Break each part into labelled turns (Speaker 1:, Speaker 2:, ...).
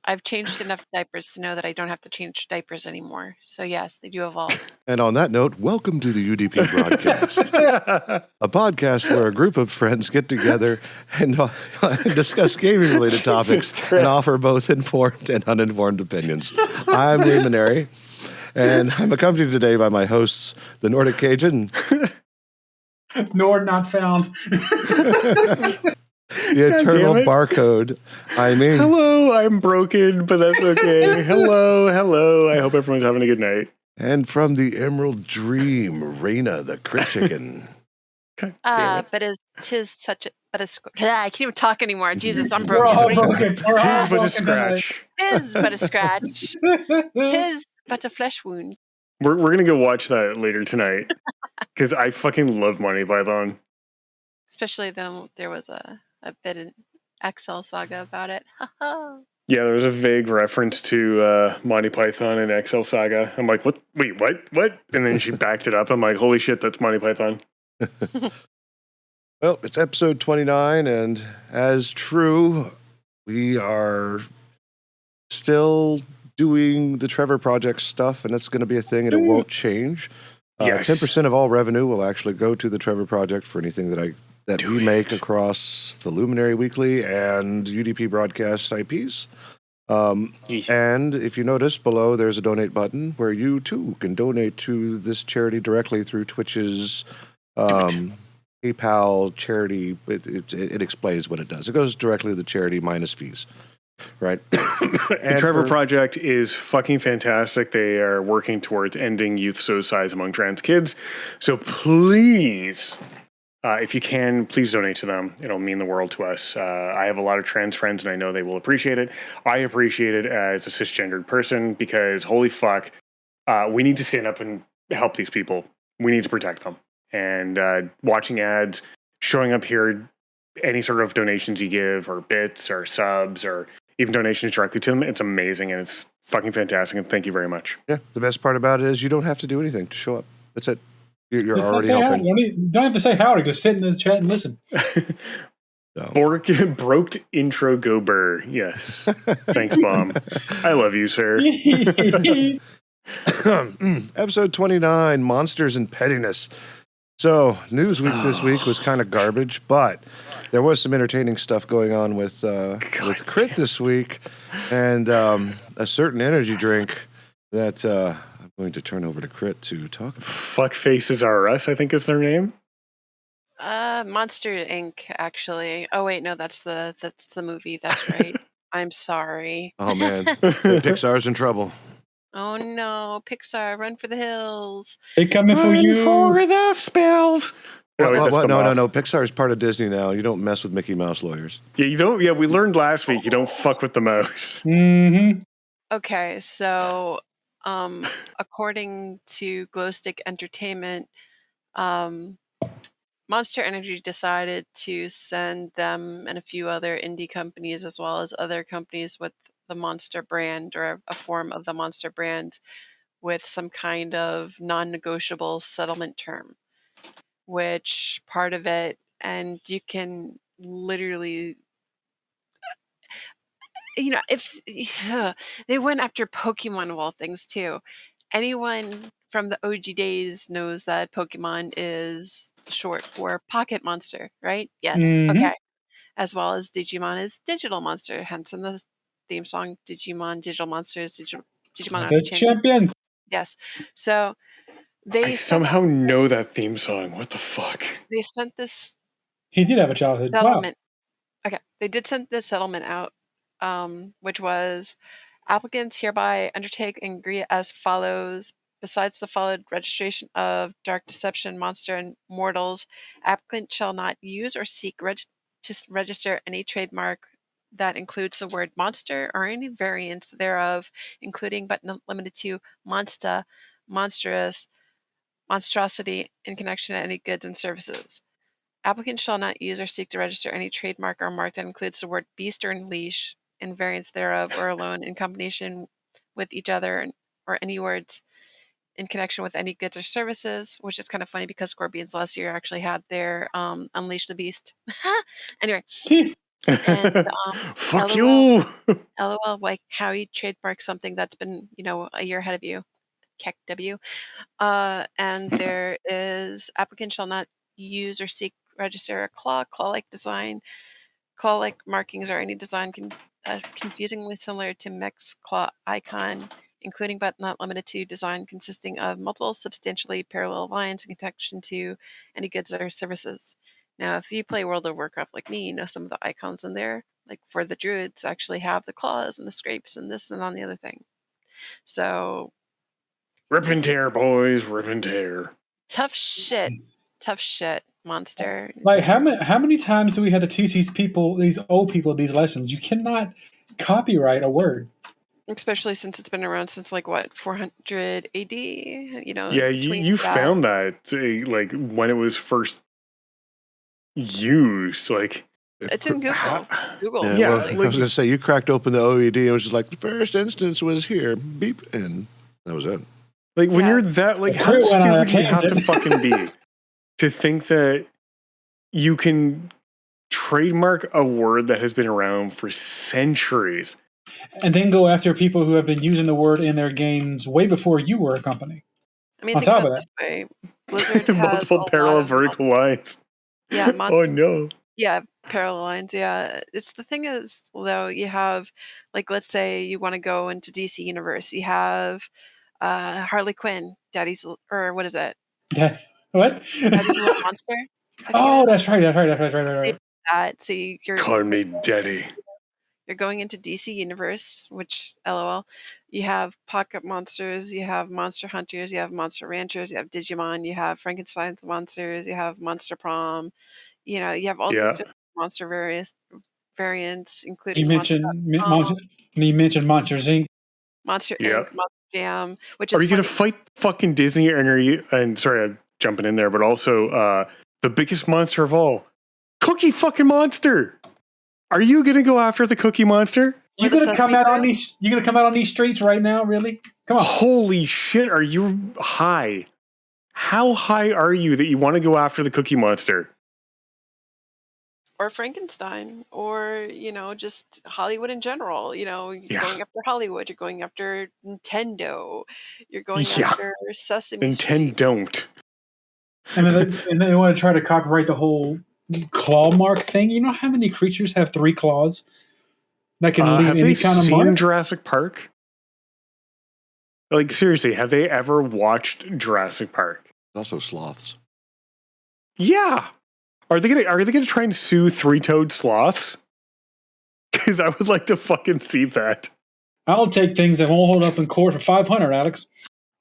Speaker 1: I've changed enough diapers to know that I don't have to change diapers anymore. So yes, they do evolve.
Speaker 2: And on that note, welcome to the UDP broadcast, a podcast where a group of friends get together and discuss gaming-related topics and offer both informed and uninformed opinions. I'm Lee Maneri, and I'm accompanied today by my hosts, the Nordic Cajun.
Speaker 3: Nord not found.
Speaker 2: The eternal barcode. I mean,
Speaker 4: hello, I'm broken, but that's okay. hello. I hope everyone's having a good night.
Speaker 2: And from the Emerald Dream, Raina, the crit chicken.
Speaker 1: But tis such a I can't even talk anymore. Jesus, I'm
Speaker 3: We're all
Speaker 1: broken.
Speaker 3: broken. We're all
Speaker 4: Tis but a
Speaker 3: broken
Speaker 4: scratch.
Speaker 1: Tis but a scratch. Tis but a flesh wound.
Speaker 4: We're gonna go watch that later tonight because I fucking love Monty Python.
Speaker 1: Especially though there was a bit in XL Saga about it.
Speaker 4: Yeah, there was a vague reference to Monty Python and XL Saga. I'm like, what? Wait, what? And then she backed it up. I'm like, holy shit, that's Monty Python.
Speaker 2: Well, it's episode 29, and as true, we are still doing the Trevor Project stuff, and that's going to be a thing, and it won't change.
Speaker 4: Yes.
Speaker 2: 10% of all revenue will actually go to the Trevor Project for anything that we make across the Luminary Weekly and UDP broadcast IPs. And if you notice below, there's a donate button where you too can donate to this charity directly through Twitch's PayPal charity. It explains what it does. It goes directly to the charity minus fees. Right.
Speaker 4: The Trevor Project is fucking fantastic. They are working towards ending youth suicides among trans kids. So please, if you can, please donate to them. It'll mean the world to us. I have a lot of trans friends, and I know they will appreciate it. I appreciate it as a cisgendered person because, holy fuck, we need to stand up and help these people. We need to protect them. And watching ads, showing up here, any sort of donations you give, or bits, or subs, or even donations directly to them, it's amazing, and it's fucking fantastic, and thank you very much.
Speaker 2: Yeah, the best part about it is you don't have to do anything to show up. That's it. You're
Speaker 3: Just
Speaker 2: already
Speaker 3: say
Speaker 2: helping.
Speaker 3: You don't have to say howdy. Just sit in the chat and listen.
Speaker 4: Broked intro go burr. Yes. Thanks, Mom. I love you, sir.
Speaker 2: Episode 29, Monsters and Pettiness. So, Newsweek this week was kind of garbage, but there was some entertaining stuff going on with Crit this week, and a certain energy drink that I'm going to turn over to Crit to talk about.
Speaker 4: Fuck Faces R Us, I think is their name.
Speaker 1: Monster Inc. Actually. Oh wait, no, that's the movie. That's right. I'm sorry.
Speaker 2: Oh man, Pixar's in trouble.
Speaker 1: Oh no, Pixar, run for the hills.
Speaker 3: They coming for you.
Speaker 4: For the spells.
Speaker 2: What? No. Pixar is part of Disney now. You don't mess with Mickey Mouse lawyers.
Speaker 4: Yeah, you don't. Yeah, we learned last week. You don't fuck with the mouse.
Speaker 3: Mm-hmm.
Speaker 1: Okay, so according to Glowstick Entertainment, Monster Energy decided to send them and a few other indie companies, as well as other companies with the Monster brand or a form of the Monster brand, with some kind of non-negotiable settlement term, which part of it, and you can literally, if they went after Pokemon of all things too. Anyone from the OG days knows that Pokemon is short for Pocket Monster, right? Yes.
Speaker 3: Mm-hmm.
Speaker 1: Okay. As well as Digimon is Digital Monster, hence in the theme song, Digimon, Digital Monsters, Digimon
Speaker 3: The champions.
Speaker 1: Yes. So
Speaker 4: I somehow know that theme song. What the fuck?
Speaker 1: They sent this
Speaker 3: He did have a childhood.
Speaker 1: settlement. Wow. Okay. They did send this settlement out, which was applicants hereby undertake and agree as follows. Besides the followed registration of Dark Deception, Monster, and Mortals, applicant shall not use or seek to register any trademark that includes the word monster or any variants thereof, including but not limited to monster, monstrous, monstrosity in connection to any goods and services. Applicant shall not use or seek to register any trademark or mark that includes the word beast or leash and variants thereof or alone in combination with each other or any words in connection with any goods or services, which is kind of funny because Scorpions last year actually had their Unleash the Beast. Anyway, And
Speaker 4: Fuck
Speaker 1: LOL,
Speaker 4: you.
Speaker 1: LOL, like how you trademark something that's been, a year ahead of you. Keck W. And there is applicant shall not use or seek register a claw-like design, claw-like markings, or any design confusingly similar to mech's claw icon, including but not limited to design consisting of multiple substantially parallel lines in connection to any goods or services. Now, if you play World of Warcraft like me, you know some of the icons in there, like for the druids, actually have the claws and the scrapes and this and on the other thing. So
Speaker 4: Rip and tear, boys. Rip and tear.
Speaker 1: tough shit, monster.
Speaker 3: Like how many times do we have to teach these old people these lessons? You cannot copyright a word.
Speaker 1: Especially since it's been around since like what 400 AD.
Speaker 4: Yeah,
Speaker 1: Between
Speaker 4: you
Speaker 1: that.
Speaker 4: found that like when it was first used. Like
Speaker 1: It's in Google. Google.
Speaker 2: Yeah,
Speaker 4: Yeah,
Speaker 2: well,
Speaker 1: seriously.
Speaker 2: I was going to say, you cracked open the OED and it was just like, the first instance was here, beep, and that was it.
Speaker 4: like when
Speaker 1: Yeah.
Speaker 4: you're that, like
Speaker 3: The
Speaker 4: how
Speaker 3: crew went on a
Speaker 4: stupid do you have to
Speaker 3: tangent.
Speaker 4: fucking be to think that you can trademark a word that has been around for centuries?
Speaker 3: And then go after people who have been using the word in their games way before you were a company.
Speaker 1: I mean,
Speaker 3: On
Speaker 1: think
Speaker 3: top
Speaker 1: about
Speaker 3: of
Speaker 1: it
Speaker 3: that,
Speaker 1: this way. Blizzard has
Speaker 4: Multiple
Speaker 1: a lot
Speaker 4: parallel
Speaker 1: of
Speaker 4: vertical lines.
Speaker 1: Yeah,
Speaker 4: Oh no.
Speaker 1: yeah, parallel lines. Yeah, it's the thing is though you have like let's say you want to go into DC Universe. You have Harley Quinn, or what is it?
Speaker 3: yeah. What?
Speaker 1: Daddy's Little Monster. I think it
Speaker 3: Oh,
Speaker 1: is.
Speaker 3: that's right. That's right. That's right. That's right.
Speaker 1: So you
Speaker 3: Right.
Speaker 1: have that. So
Speaker 4: Call me daddy.
Speaker 1: you're going into DC Universe, which LOL. You have Pocket Monsters, you have Monster Hunters, you have Monster Ranchers, you have Digimon, you have Frankenstein's monsters, you have Monster Prom. You have all these
Speaker 4: Yeah.
Speaker 1: different monster variants,
Speaker 3: You
Speaker 1: including
Speaker 3: mentioned
Speaker 1: Monster.com,
Speaker 3: Monsters Inc.
Speaker 1: Monster
Speaker 4: Yeah.
Speaker 1: Inc., Monster Jam, which
Speaker 4: Are
Speaker 1: is
Speaker 4: you gonna
Speaker 1: funny.
Speaker 4: fight fucking Disney, and are you? And sorry, I'm jumping in there, but also the biggest monster of all, Cookie fucking Monster. Are you gonna go after the Cookie Monster?
Speaker 1: Or the Sesame Crew.
Speaker 3: You gonna come out on these streets right now? Really? Come on.
Speaker 4: Holy shit! Are you high? How high are you that you want to go after the Cookie Monster?
Speaker 1: Or Frankenstein, or just Hollywood in general. You're
Speaker 4: Yeah,
Speaker 1: going after Hollywood, you're going after Nintendo, you're going
Speaker 4: yeah.
Speaker 1: after Sesame Street.
Speaker 4: Nintendo don't.
Speaker 3: And they want to try to copyright the whole claw mark thing. You know how many creatures have 3 claws that can leave
Speaker 4: Have they
Speaker 3: any kind of
Speaker 4: seen
Speaker 3: mark?
Speaker 4: Jurassic Park? Like seriously, have they ever watched Jurassic Park?
Speaker 2: Also sloths.
Speaker 4: Yeah. Are they gonna try and sue 3-toed sloths? Because I would like to fucking see that.
Speaker 3: I'll take things that won't hold up in court for 500, Alex.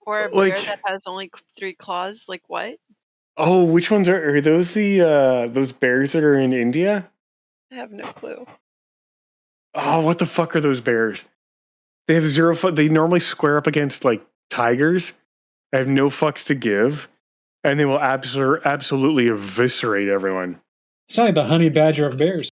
Speaker 1: Or a bear
Speaker 4: Like,
Speaker 1: that has only 3 claws. Like what?
Speaker 4: oh, which ones are those? The those bears that are in India?
Speaker 1: I have no clue.
Speaker 4: Oh, what the fuck are those bears? They have 0 foot. They normally square up against like tigers. They have no fucks to give, and they will absolutely eviscerate everyone.
Speaker 3: It's like the honey badger of bears.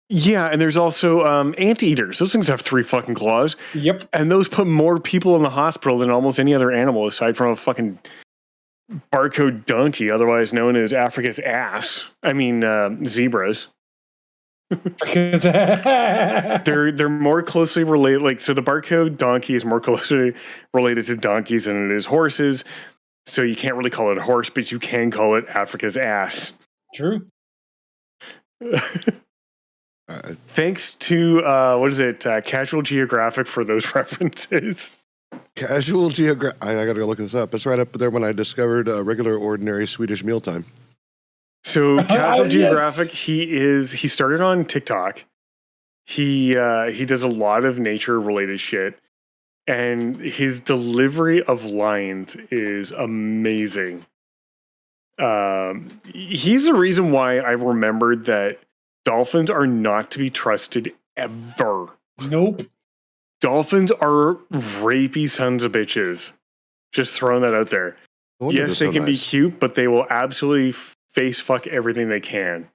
Speaker 4: Yeah, and there's also anteaters. Those things have 3 fucking claws,
Speaker 3: Yep.
Speaker 4: and those put more people in the hospital than almost any other animal aside from a fucking barcode donkey, otherwise known as Africa's ass. I mean, zebras.
Speaker 3: Because
Speaker 4: They're more closely related. Like, so the barcode donkey is more closely related to donkeys than it is horses. So you can't really call it a horse, but you can call it Africa's ass.
Speaker 3: True.
Speaker 4: Thanks to what is it, Casual Geographic for those references.
Speaker 2: Casual Geographic. I got to go look this up. It's right up there when I discovered regular, ordinary Swedish mealtime.
Speaker 4: So Casual
Speaker 3: Yes.
Speaker 4: Geographic, he started on TikTok. He does a lot of nature related shit, and his delivery of lines is amazing. He's the reason why I remembered that dolphins are not to be trusted ever.
Speaker 3: Nope.
Speaker 4: Dolphins are rapey sons of bitches. Just throwing that out there.
Speaker 2: No wonder
Speaker 4: Yes,
Speaker 2: they're
Speaker 4: they
Speaker 2: so
Speaker 4: can be
Speaker 2: nice.
Speaker 4: cute, but they will absolutely face fuck everything they can.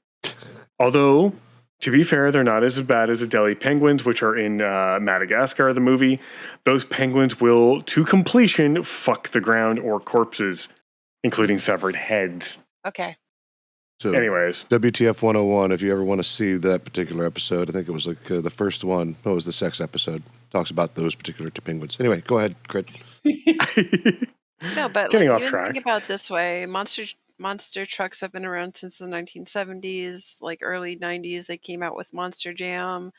Speaker 4: Although, to be fair, they're not as bad as the Adelie penguins, which are in Madagascar, the movie. Those penguins will, to completion, fuck the ground or corpses, including severed heads.
Speaker 1: Okay.
Speaker 2: So,
Speaker 4: anyways,
Speaker 2: WTF 101, if you ever want to see that particular episode, I think it was like the first one. No, it was the sex episode. Talks about those particular two penguins. Anyway, go ahead, Crit.
Speaker 1: No, but
Speaker 4: Getting
Speaker 1: like
Speaker 4: off
Speaker 1: even
Speaker 4: track.
Speaker 1: think about it this way: monster trucks have been around since the 1970s, like early 90s. They came out with Monster Jam.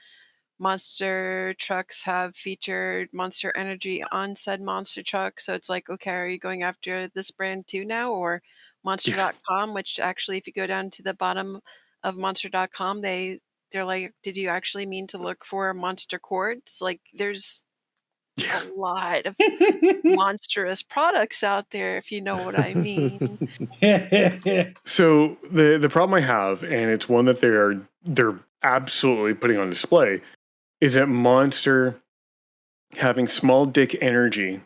Speaker 1: Monster trucks have featured Monster Energy on said monster truck. So it's like, okay, are you going after this brand too now, or Monster.com? Which actually, if you go down to the bottom of Monster.com, they're like, did you actually mean to look for monster cords? Like, there's a lot of monstrous products out there, if you know what I mean.
Speaker 4: So the problem I have, and it's one that they're absolutely putting on display, is that Monster having small dick energy,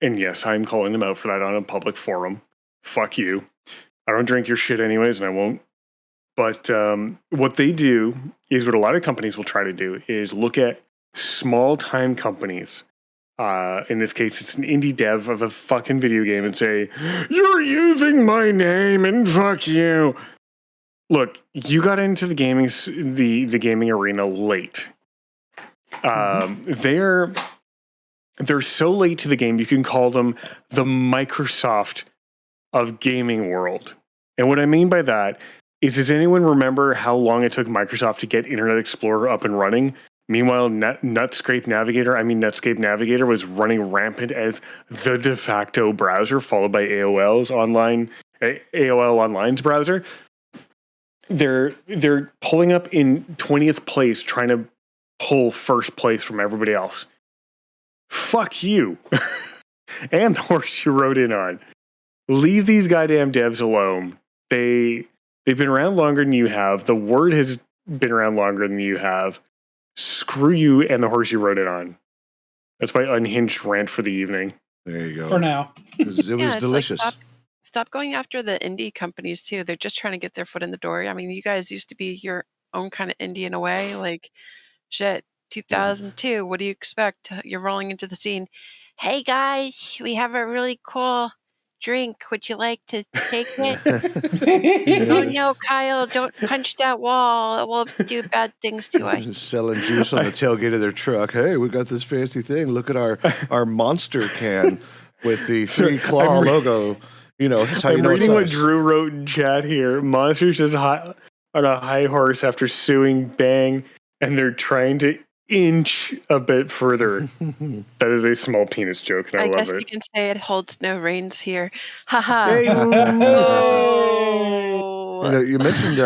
Speaker 4: and yes, I'm calling them out for that on a public forum. Fuck you. I don't drink your shit anyways, and I won't. But what they do is what a lot of companies will try to do is look at small time companies. In this case, it's an indie dev of a fucking video game and say, "You're using my name and fuck you." Look, you got into the gaming arena late. They're so late to the game. You can call them the Microsoft of gaming world. And what I mean by that is, does anyone remember how long it took Microsoft to get Internet Explorer up and running? Meanwhile, Netscape Navigator was running rampant as the de facto browser, followed by AOL Online's browser. They're pulling up in 20th place, trying to pull first place from everybody else. Fuck you. And the horse you rode in on. Leave these goddamn devs alone. They've been around longer than you have. The word has been around longer than you have. Screw you and the horse you rode it on. That's my unhinged rant for the evening.
Speaker 2: There you go.
Speaker 3: For now.
Speaker 2: It was
Speaker 1: Yeah, it's
Speaker 2: delicious.
Speaker 1: like stop going after the indie companies too. They're just trying to get their foot in the door. I mean, you guys used to be your own kind of indie in a way. Like, shit, 2002. What do you expect? You're rolling into the scene. Hey guys, we have a really cool drink. Would you like to take it? Oh no, Kyle, don't punch that wall. It will do bad things to us.
Speaker 2: Selling juice on the tailgate of their truck. Hey, we got this fancy thing. Look at our monster can with the three claw logo. You know, that's how you know
Speaker 4: I'm reading
Speaker 2: it's
Speaker 4: what
Speaker 2: us.
Speaker 4: Drew wrote in chat here. Monsters just on a high horse after suing Bang, and they're trying to inch a bit further. That is a small penis joke, and I love
Speaker 1: guess
Speaker 4: it.
Speaker 1: you can say it holds no reins here. Haha.
Speaker 4: Hey,
Speaker 2: You know, you mentioned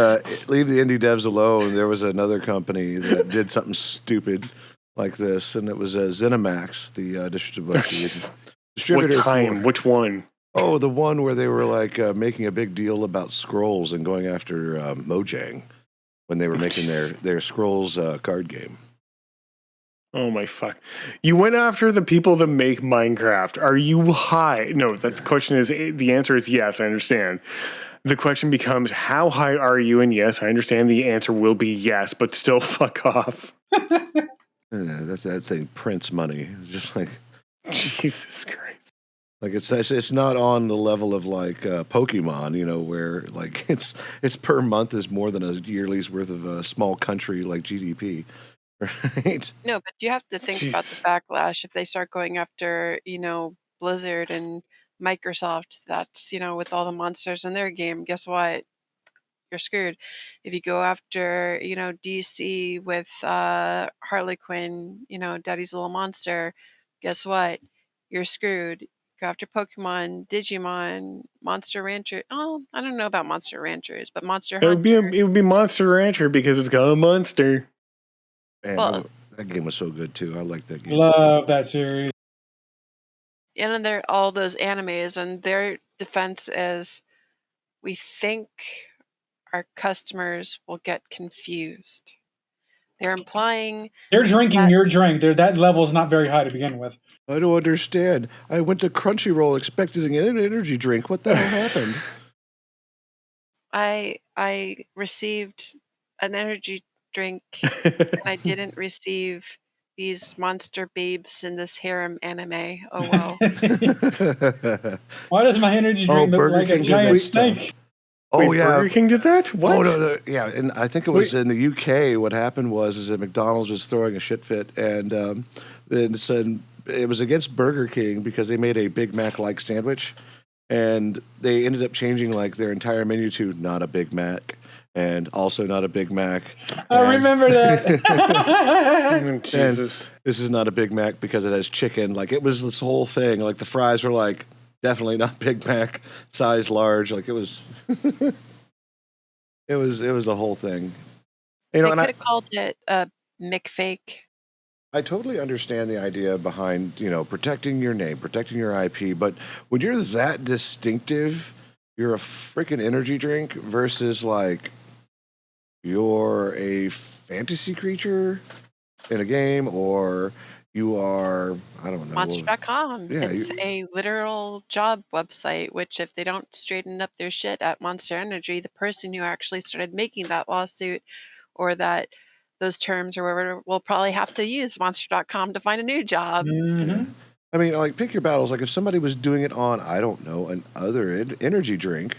Speaker 2: leave the indie devs alone. There was another company that did something stupid like this, and it was ZeniMax, the distributor.
Speaker 4: What time? Which one?
Speaker 2: Oh, the one where they were like making a big deal about Scrolls and going after Mojang when they were making their Scrolls card game.
Speaker 4: Oh my fuck. You went after the people that make Minecraft. Are you high? No, the question is, the answer is yes, I understand. The question becomes, how high are you? And yes, I understand the answer will be yes, but still fuck off.
Speaker 2: That's saying Prince money. It's just like,
Speaker 4: Jesus Christ.
Speaker 2: Like it's not on the level of like Pokemon, you know, where like it's per month is more than a yearly's worth of a small country like GDP, right?
Speaker 1: No, but you have to think about the backlash if they start going after, Blizzard and Microsoft. That's, with all the monsters in their game. Guess what? You're screwed. If you go after, DC with Harley Quinn, Daddy's Little Monster, guess what? You're screwed. Go after Pokemon, Digimon, Monster Rancher. Oh, I don't know about Monster Ranchers, but Monster Hunter.
Speaker 4: It would be Monster Rancher because it's got a monster.
Speaker 2: Man, that game was so good too. I like that game.
Speaker 3: Love that series.
Speaker 1: And then there are all those animes, and their defense is, we think our customers will get confused. They're implying
Speaker 3: they're drinking your drink. That level is not very high to begin with.
Speaker 2: I don't understand. I went to Crunchyroll expecting an energy drink. What the hell happened?
Speaker 1: I received an energy drink, and I didn't receive these monster babes in this harem anime. Oh well.
Speaker 3: Why does my energy drink look like a giant snake?
Speaker 2: Oh
Speaker 4: Wait,
Speaker 2: yeah.
Speaker 4: Burger King did that? What?
Speaker 2: Oh no, yeah, and I think it was in the UK. What happened was is that McDonald's was throwing a shit fit, and then said it was against Burger King because they made a Big Mac like sandwich, and they ended up changing like their entire menu to not a Big Mac and also not a Big Mac.
Speaker 3: I remember that.
Speaker 4: Oh, Jesus.
Speaker 2: And this is not a Big Mac because it has chicken. Like it was this whole thing. Like the fries were like definitely not Big Mac, size large. Like it was. It was the whole thing. You know,
Speaker 1: They
Speaker 2: and
Speaker 1: could have called it a McFake.
Speaker 2: I totally understand the idea behind, protecting your name, protecting your IP, but when you're that distinctive, you're a freaking energy drink versus like you're a fantasy creature in a game or you are, I don't know.
Speaker 1: Monster.com.
Speaker 2: Yeah,
Speaker 1: It's a literal job website, which if they don't straighten up their shit at Monster Energy, the person who actually started making that lawsuit or those terms or whatever will probably have to use Monster.com to find a new job.
Speaker 3: Mhm.
Speaker 2: I mean, like pick your battles. Like if somebody was doing it on, I don't know, an other energy drink,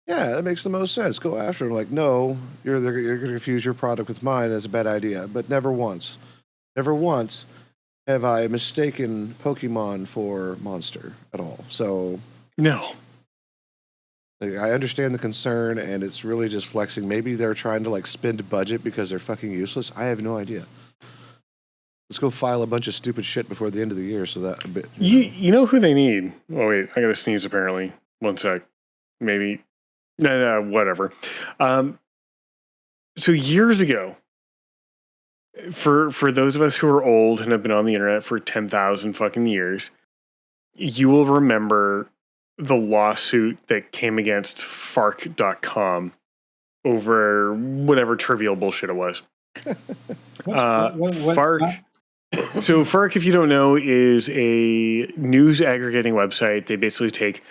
Speaker 2: yeah, that makes the most sense. Go after them. Like, no, you're going to confuse your product with mine. That's a bad idea. But never once have I mistaken Pokemon for Monster at all. So
Speaker 4: No.
Speaker 2: like, I understand the concern, and it's really just flexing. Maybe they're trying to like spend budget because they're fucking useless. I have no idea. Let's go file a bunch of stupid shit before the end of the year. So that a bit.
Speaker 4: You know who they need? Oh, wait. I got to sneeze apparently. One sec. Maybe. No, whatever. So years ago, for those of us who are old and have been on the internet for 10,000 fucking years, you will remember the lawsuit that came against Fark.com over whatever trivial bullshit it was. Fark. So Fark, if you don't know, is a news aggregating website. They basically take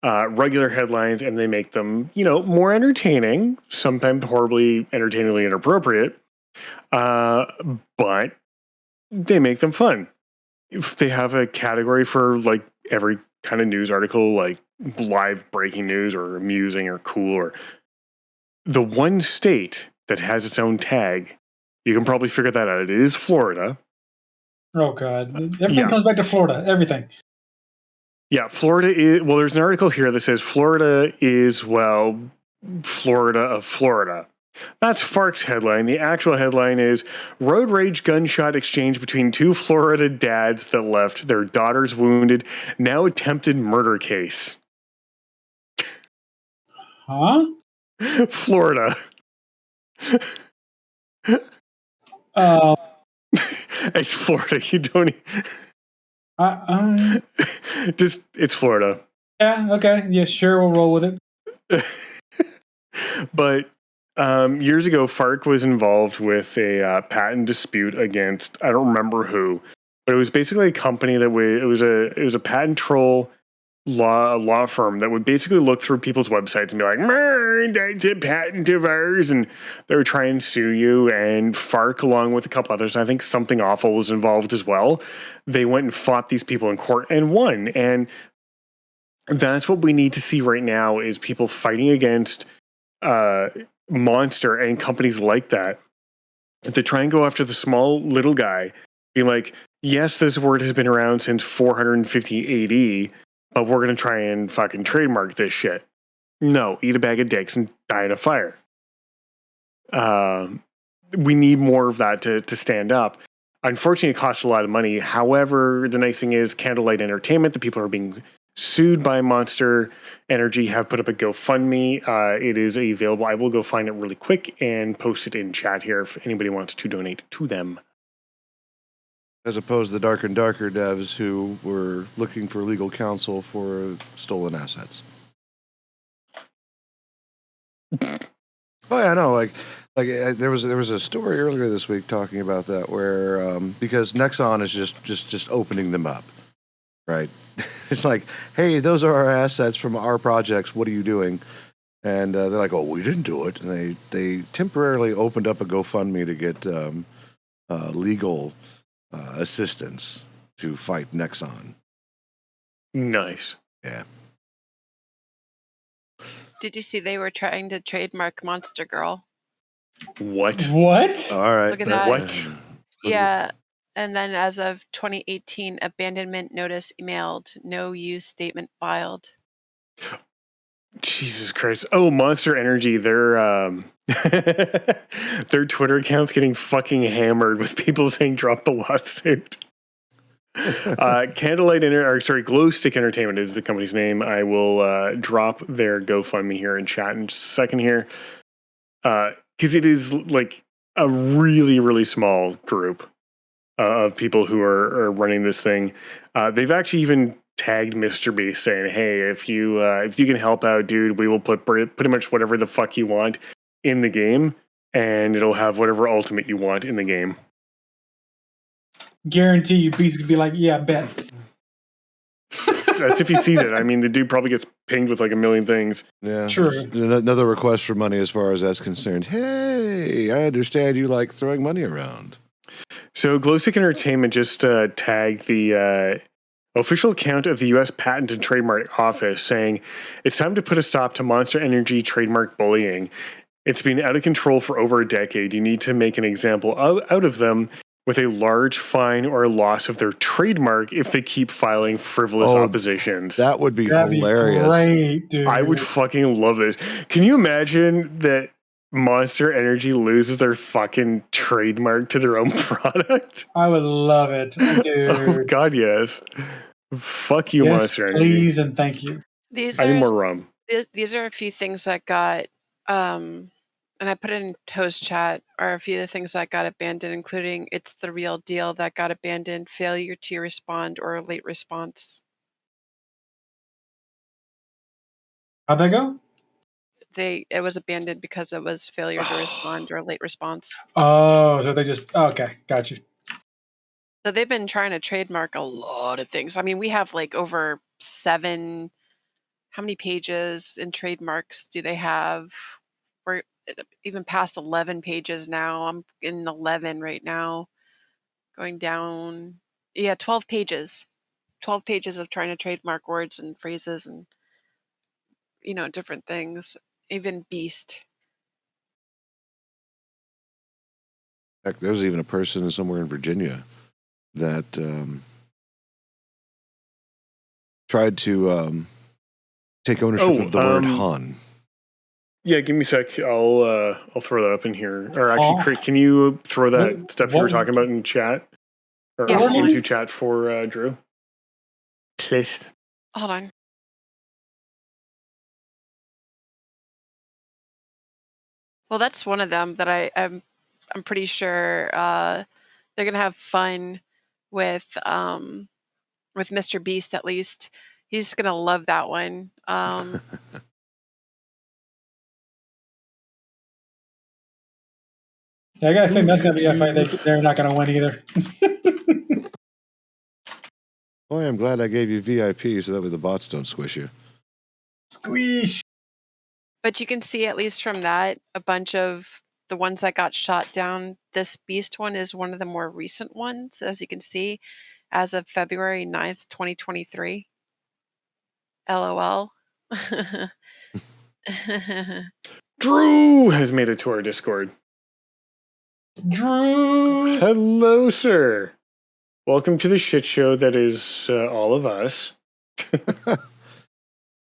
Speaker 4: regular headlines and they make them, more entertaining, sometimes horribly entertainingly inappropriate, but they make them fun. If they have a category for like every kind of news article, like live breaking news or amusing or cool, or the one state that has its own tag, you can probably figure that out. It is Florida.
Speaker 3: Oh God! Everything comes back to Florida. Everything.
Speaker 4: Yeah, Florida is. Well, there's an article here that says Florida is Florida of Florida. That's Fark's headline. The actual headline is Road Rage Gunshot Exchange Between Two Florida Dads That Left Their Daughters Wounded. Now Attempted Murder Case.
Speaker 3: Huh?
Speaker 4: Florida. It's Florida. You don't. Just, it's Florida.
Speaker 3: Yeah, okay. Yeah, sure, we'll roll with it.
Speaker 4: But years ago, Fark was involved with a patent dispute against, I don't remember who, but it was basically a company that it was a patent troll law firm that would basically look through people's websites and be like, that's a patent of ours, and they would try and sue you. And Fark, along with a couple others, and I think Something Awful was involved as well. They went and fought these people in court and won. And that's what we need to see right now is people fighting against Monster and companies like that try and go after the small little guy, being like, yes, this word has been around since 450 AD, but we're going to try and fucking trademark this shit. No, eat a bag of dicks and die in a fire. We need more of that to stand up. Unfortunately, it costs a lot of money. However, the nice thing is Candlelight Entertainment, the people who are being sued by Monster Energy, have put up a GoFundMe. It is available. I will go find it really quick and post it in chat here if anybody wants to donate to them.
Speaker 2: As opposed to the Dark and Darker devs who were looking for legal counsel for stolen assets. Oh yeah, no, there was a story earlier this week talking about that where because Nexon is just opening them up, right? It's like, hey, those are our assets from our projects. What are you doing? And they're like, oh, we didn't do it. And they temporarily opened up a GoFundMe to get legal assistance to fight Nexon.
Speaker 4: Nice.
Speaker 2: Yeah.
Speaker 1: Did you see they were trying to trademark Monster Girl?
Speaker 4: What?
Speaker 3: What?
Speaker 2: All right.
Speaker 1: Look at that.
Speaker 4: What?
Speaker 1: Yeah. And then as of 2018, abandonment notice emailed, no use statement filed.
Speaker 4: Jesus Christ. Oh, Monster Energy, their their Twitter account's getting fucking hammered with people saying drop the lawsuit. Glow Stick Entertainment is the company's name. I will drop their GoFundMe here in chat in just a second here. Because it is like a really, really small group of people who are running this thing. They've actually even tagged Mr. Beast saying, "Hey, if you can help out, dude, we will put pretty much whatever the fuck you want in the game, and it'll have whatever ultimate you want in the game."
Speaker 3: Guarantee you, Beast could be like, yeah, bet.
Speaker 4: That's if he sees it. I mean, the dude probably gets pinged with like a million things.
Speaker 2: Yeah.
Speaker 3: True.
Speaker 2: Another request for money as far as that's concerned. Hey, I understand you like throwing money around.
Speaker 4: So Glowstick Entertainment just tagged the official account of the U.S. Patent and Trademark Office saying, "It's time to put a stop to Monster Energy trademark bullying. It's been out of control for over a decade. You need to make an example out of them with a large fine or loss of their trademark if they keep filing frivolous oppositions."
Speaker 2: That would be
Speaker 3: That'd
Speaker 2: hilarious.
Speaker 3: be great, dude.
Speaker 4: I would fucking love this. Can you imagine that Monster Energy loses their fucking trademark to their own product?
Speaker 3: I would love it, dude.
Speaker 4: Oh god, yes. Fuck you,
Speaker 3: Yes,
Speaker 4: Monster Energy.
Speaker 3: please and thank you.
Speaker 1: These
Speaker 4: I need
Speaker 1: are
Speaker 4: more rum.
Speaker 1: these are a few things that got and I put it in host chat, are a few of the things that got abandoned, including "It's the Real Deal" that got abandoned, failure to respond, or late response.
Speaker 3: How'd that go?
Speaker 1: It was abandoned because it was failure to respond or late response.
Speaker 3: Oh, so they just okay, got you.
Speaker 1: So they've been trying to trademark a lot of things. I mean, we have like over 7. How many pages in trademarks do they have? We're even past 11 pages now. I'm in 11 right now. Going down. Yeah, 12 pages. 12 pages of trying to trademark words and phrases and, different things. Even beast.
Speaker 2: Heck, there's even a person somewhere in Virginia that tried to take ownership of the word "hun."
Speaker 4: Yeah, give me a sec. I'll throw that up in here. Or actually, Craig, can you throw that stuff you were talking about in chat? Or into chat for Drew? Please.
Speaker 1: Hold on. Well, that's one of them that I'm pretty sure they're gonna have fun with Mr. Beast. At least he's gonna love that one.
Speaker 3: Yeah, I gotta think that's gonna be a fight they're not gonna win either.
Speaker 2: Boy, I'm glad I gave you VIP so that way the bots don't squish you.
Speaker 3: Squeeze.
Speaker 1: But you can see, at least from that, a bunch of the ones that got shot down. This Beast one is one of the more recent ones, as you can see, as of February 9th, 2023. LOL.
Speaker 4: Drew has made it to our Discord.
Speaker 3: Drew.
Speaker 4: Hello, sir. Welcome to the shit show that is all of us.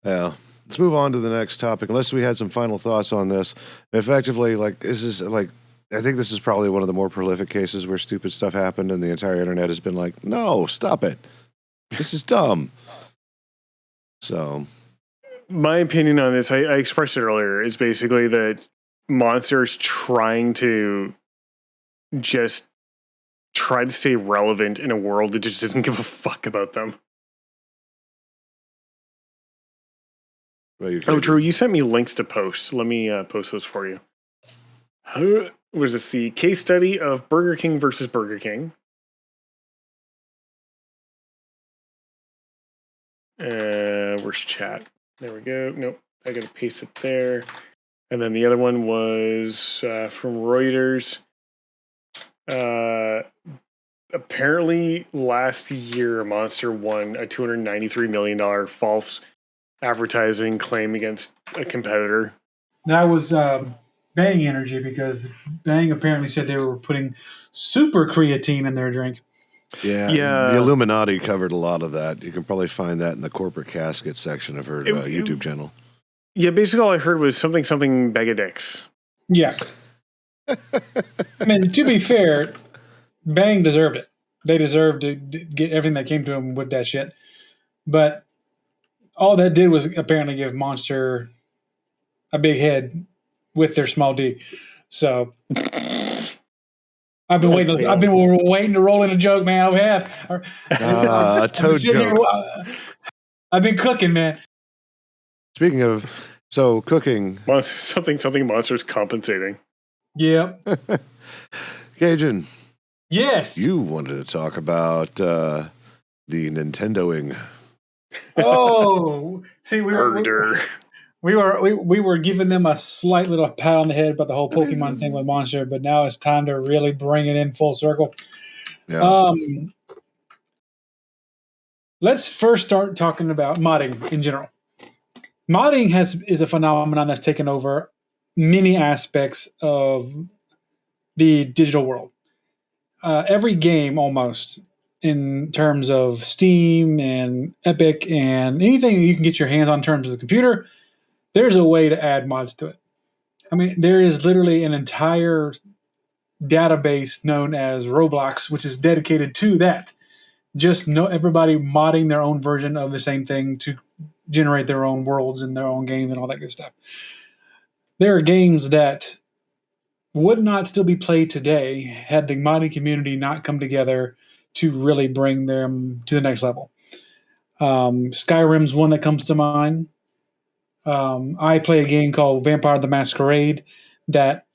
Speaker 2: Yeah. Let's move on to the next topic. Unless we had some final thoughts on this. Effectively, I think this is probably one of the more prolific cases where stupid stuff happened and the entire internet has been like, no, stop it. This is dumb. So.
Speaker 4: My opinion on this, I expressed it earlier, is basically that Monster's trying to just try to stay relevant in a world that just doesn't give a fuck about them. Oh, Drew, you sent me links to post. Let me post those for you. Was this the case study of Burger King versus Burger King? Where's chat? There we go. Nope, I gotta paste it there. And then the other one was from Reuters. Apparently, last year, Monster won a $293 million false advertising claim against a competitor.
Speaker 3: That was Bang Energy because Bang apparently said they were putting super creatine in their drink.
Speaker 2: Yeah, the Illuminati covered a lot of that. You can probably find that in the corporate casket section of her YouTube channel.
Speaker 4: Yeah, basically all I heard was something bag of dicks.
Speaker 3: Yeah. I mean, to be fair, Bang deserved it. They deserved to get everything that came to them with that shit. But all that did was apparently give Monster a big head with their small D. So I've been waiting. I've been waiting to roll in a joke, man. I have
Speaker 2: a toad joke.
Speaker 3: I've been cooking, man.
Speaker 2: Speaking of cooking,
Speaker 4: something Monster's compensating.
Speaker 3: Yep.
Speaker 2: Cajun.
Speaker 3: Yes.
Speaker 2: You wanted to talk about the Nintendoing.
Speaker 3: Oh, see, we were giving them a slight little pat on the head about the whole Pokemon thing with Monster, but now it's time to really bring it in full circle.
Speaker 2: Yeah.
Speaker 3: Let's first start talking about modding in general. Modding is a phenomenon that's taken over many aspects of the digital world. Every game almost, in terms of Steam and Epic and anything you can get your hands on in terms of the computer, there's a way to add mods to it. I mean, there is literally an entire database known as Roblox, which is dedicated to that. Just everybody modding their own version of the same thing to generate their own worlds and their own game and all that good stuff. There are games that would not still be played today had the modding community not come together to really bring them to the next level. Skyrim's one that comes to mind. I play a game called Vampire the Masquerade that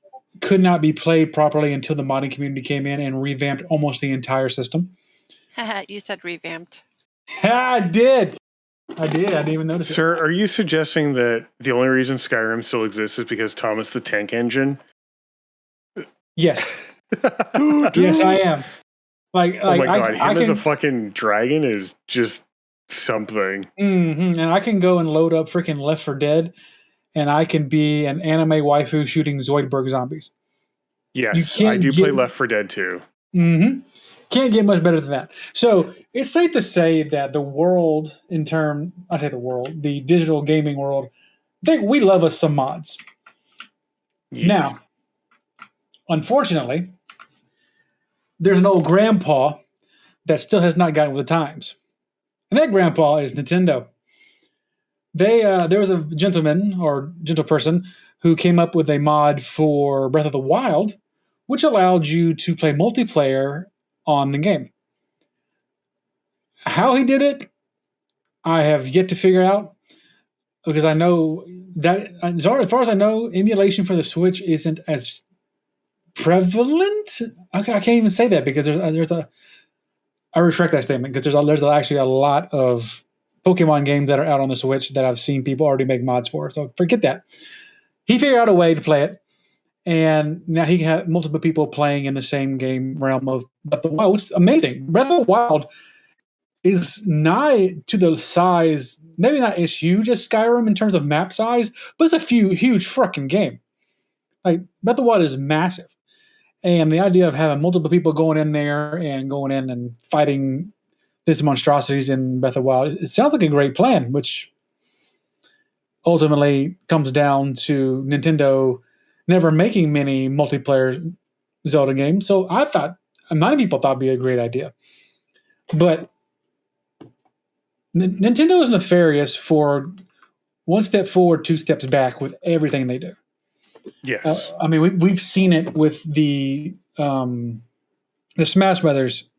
Speaker 3: could not be played properly until the modding community came in and revamped almost the entire system.
Speaker 1: You said revamped.
Speaker 3: I did. I didn't even notice it.
Speaker 4: Sir, are you suggesting that the only reason Skyrim still exists is because Thomas the Tank Engine?
Speaker 3: Yes. Yes, I am.
Speaker 4: Oh my god, him as a fucking dragon is just something.
Speaker 3: Mm-hmm. And I can go and load up freaking Left 4 Dead, and I can be an anime waifu shooting Zoidberg zombies.
Speaker 4: Yes, I do play Left 4 Dead too.
Speaker 3: Mm-hmm. Can't get much better than that. So it's safe to say that the world, the digital gaming world, we love us some mods. Yeah. Now, unfortunately, there's an old grandpa that still has not gotten with the times. And that grandpa is Nintendo. There was a gentleman or gentle person who came up with a mod for Breath of the Wild, which allowed you to play multiplayer on the game. How he did it, I have yet to figure out, because I know that, as far as I know, emulation for the Switch isn't as prevalent. I can't even say that because I retract that statement because there's actually a lot of Pokemon games that are out on the Switch that I've seen people already make mods for. So forget that. He figured out a way to play it, and now he can have multiple people playing in the same game realm of Breath of the Wild, which is amazing. Breath of the Wild is nigh to the size, maybe not as huge as Skyrim in terms of map size, but it's a huge fucking game. Like, Breath of the Wild is massive. And the idea of having multiple people going in there and going in and fighting these monstrosities in Breath of the Wild, it sounds like a great plan, which ultimately comes down to Nintendo never making many multiplayer Zelda games. So I thought, many people thought it'd be a great idea. But Nintendo is nefarious for one step forward, two steps back with everything they do.
Speaker 4: Yes.
Speaker 3: I mean, we've seen it with the Smash Brothers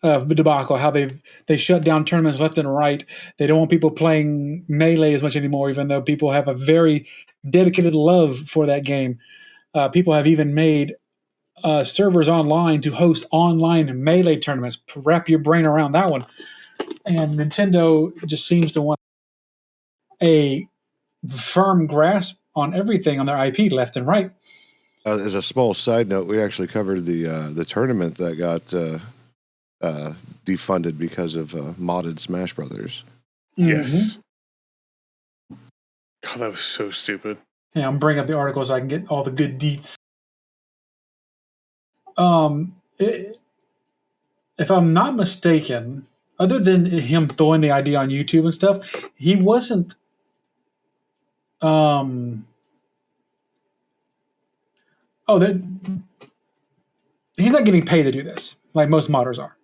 Speaker 3: debacle, how they shut down tournaments left and right. They don't want people playing Melee as much anymore, even though people have a very dedicated love for that game. People have even made servers online to host online Melee tournaments. Wrap your brain around that one. And Nintendo just seems to want a firm grasp on everything on their IP left and right.
Speaker 2: As a small side note, we actually covered the tournament that got defunded because of modded Smash Brothers.
Speaker 4: Yes. God, that was so stupid.
Speaker 3: Yeah, I'm bringing up the article so I can get all the good deets. If I'm not mistaken, other than him throwing the idea on YouTube and stuff, he wasn't. Oh, he's not getting paid to do this like most modders are.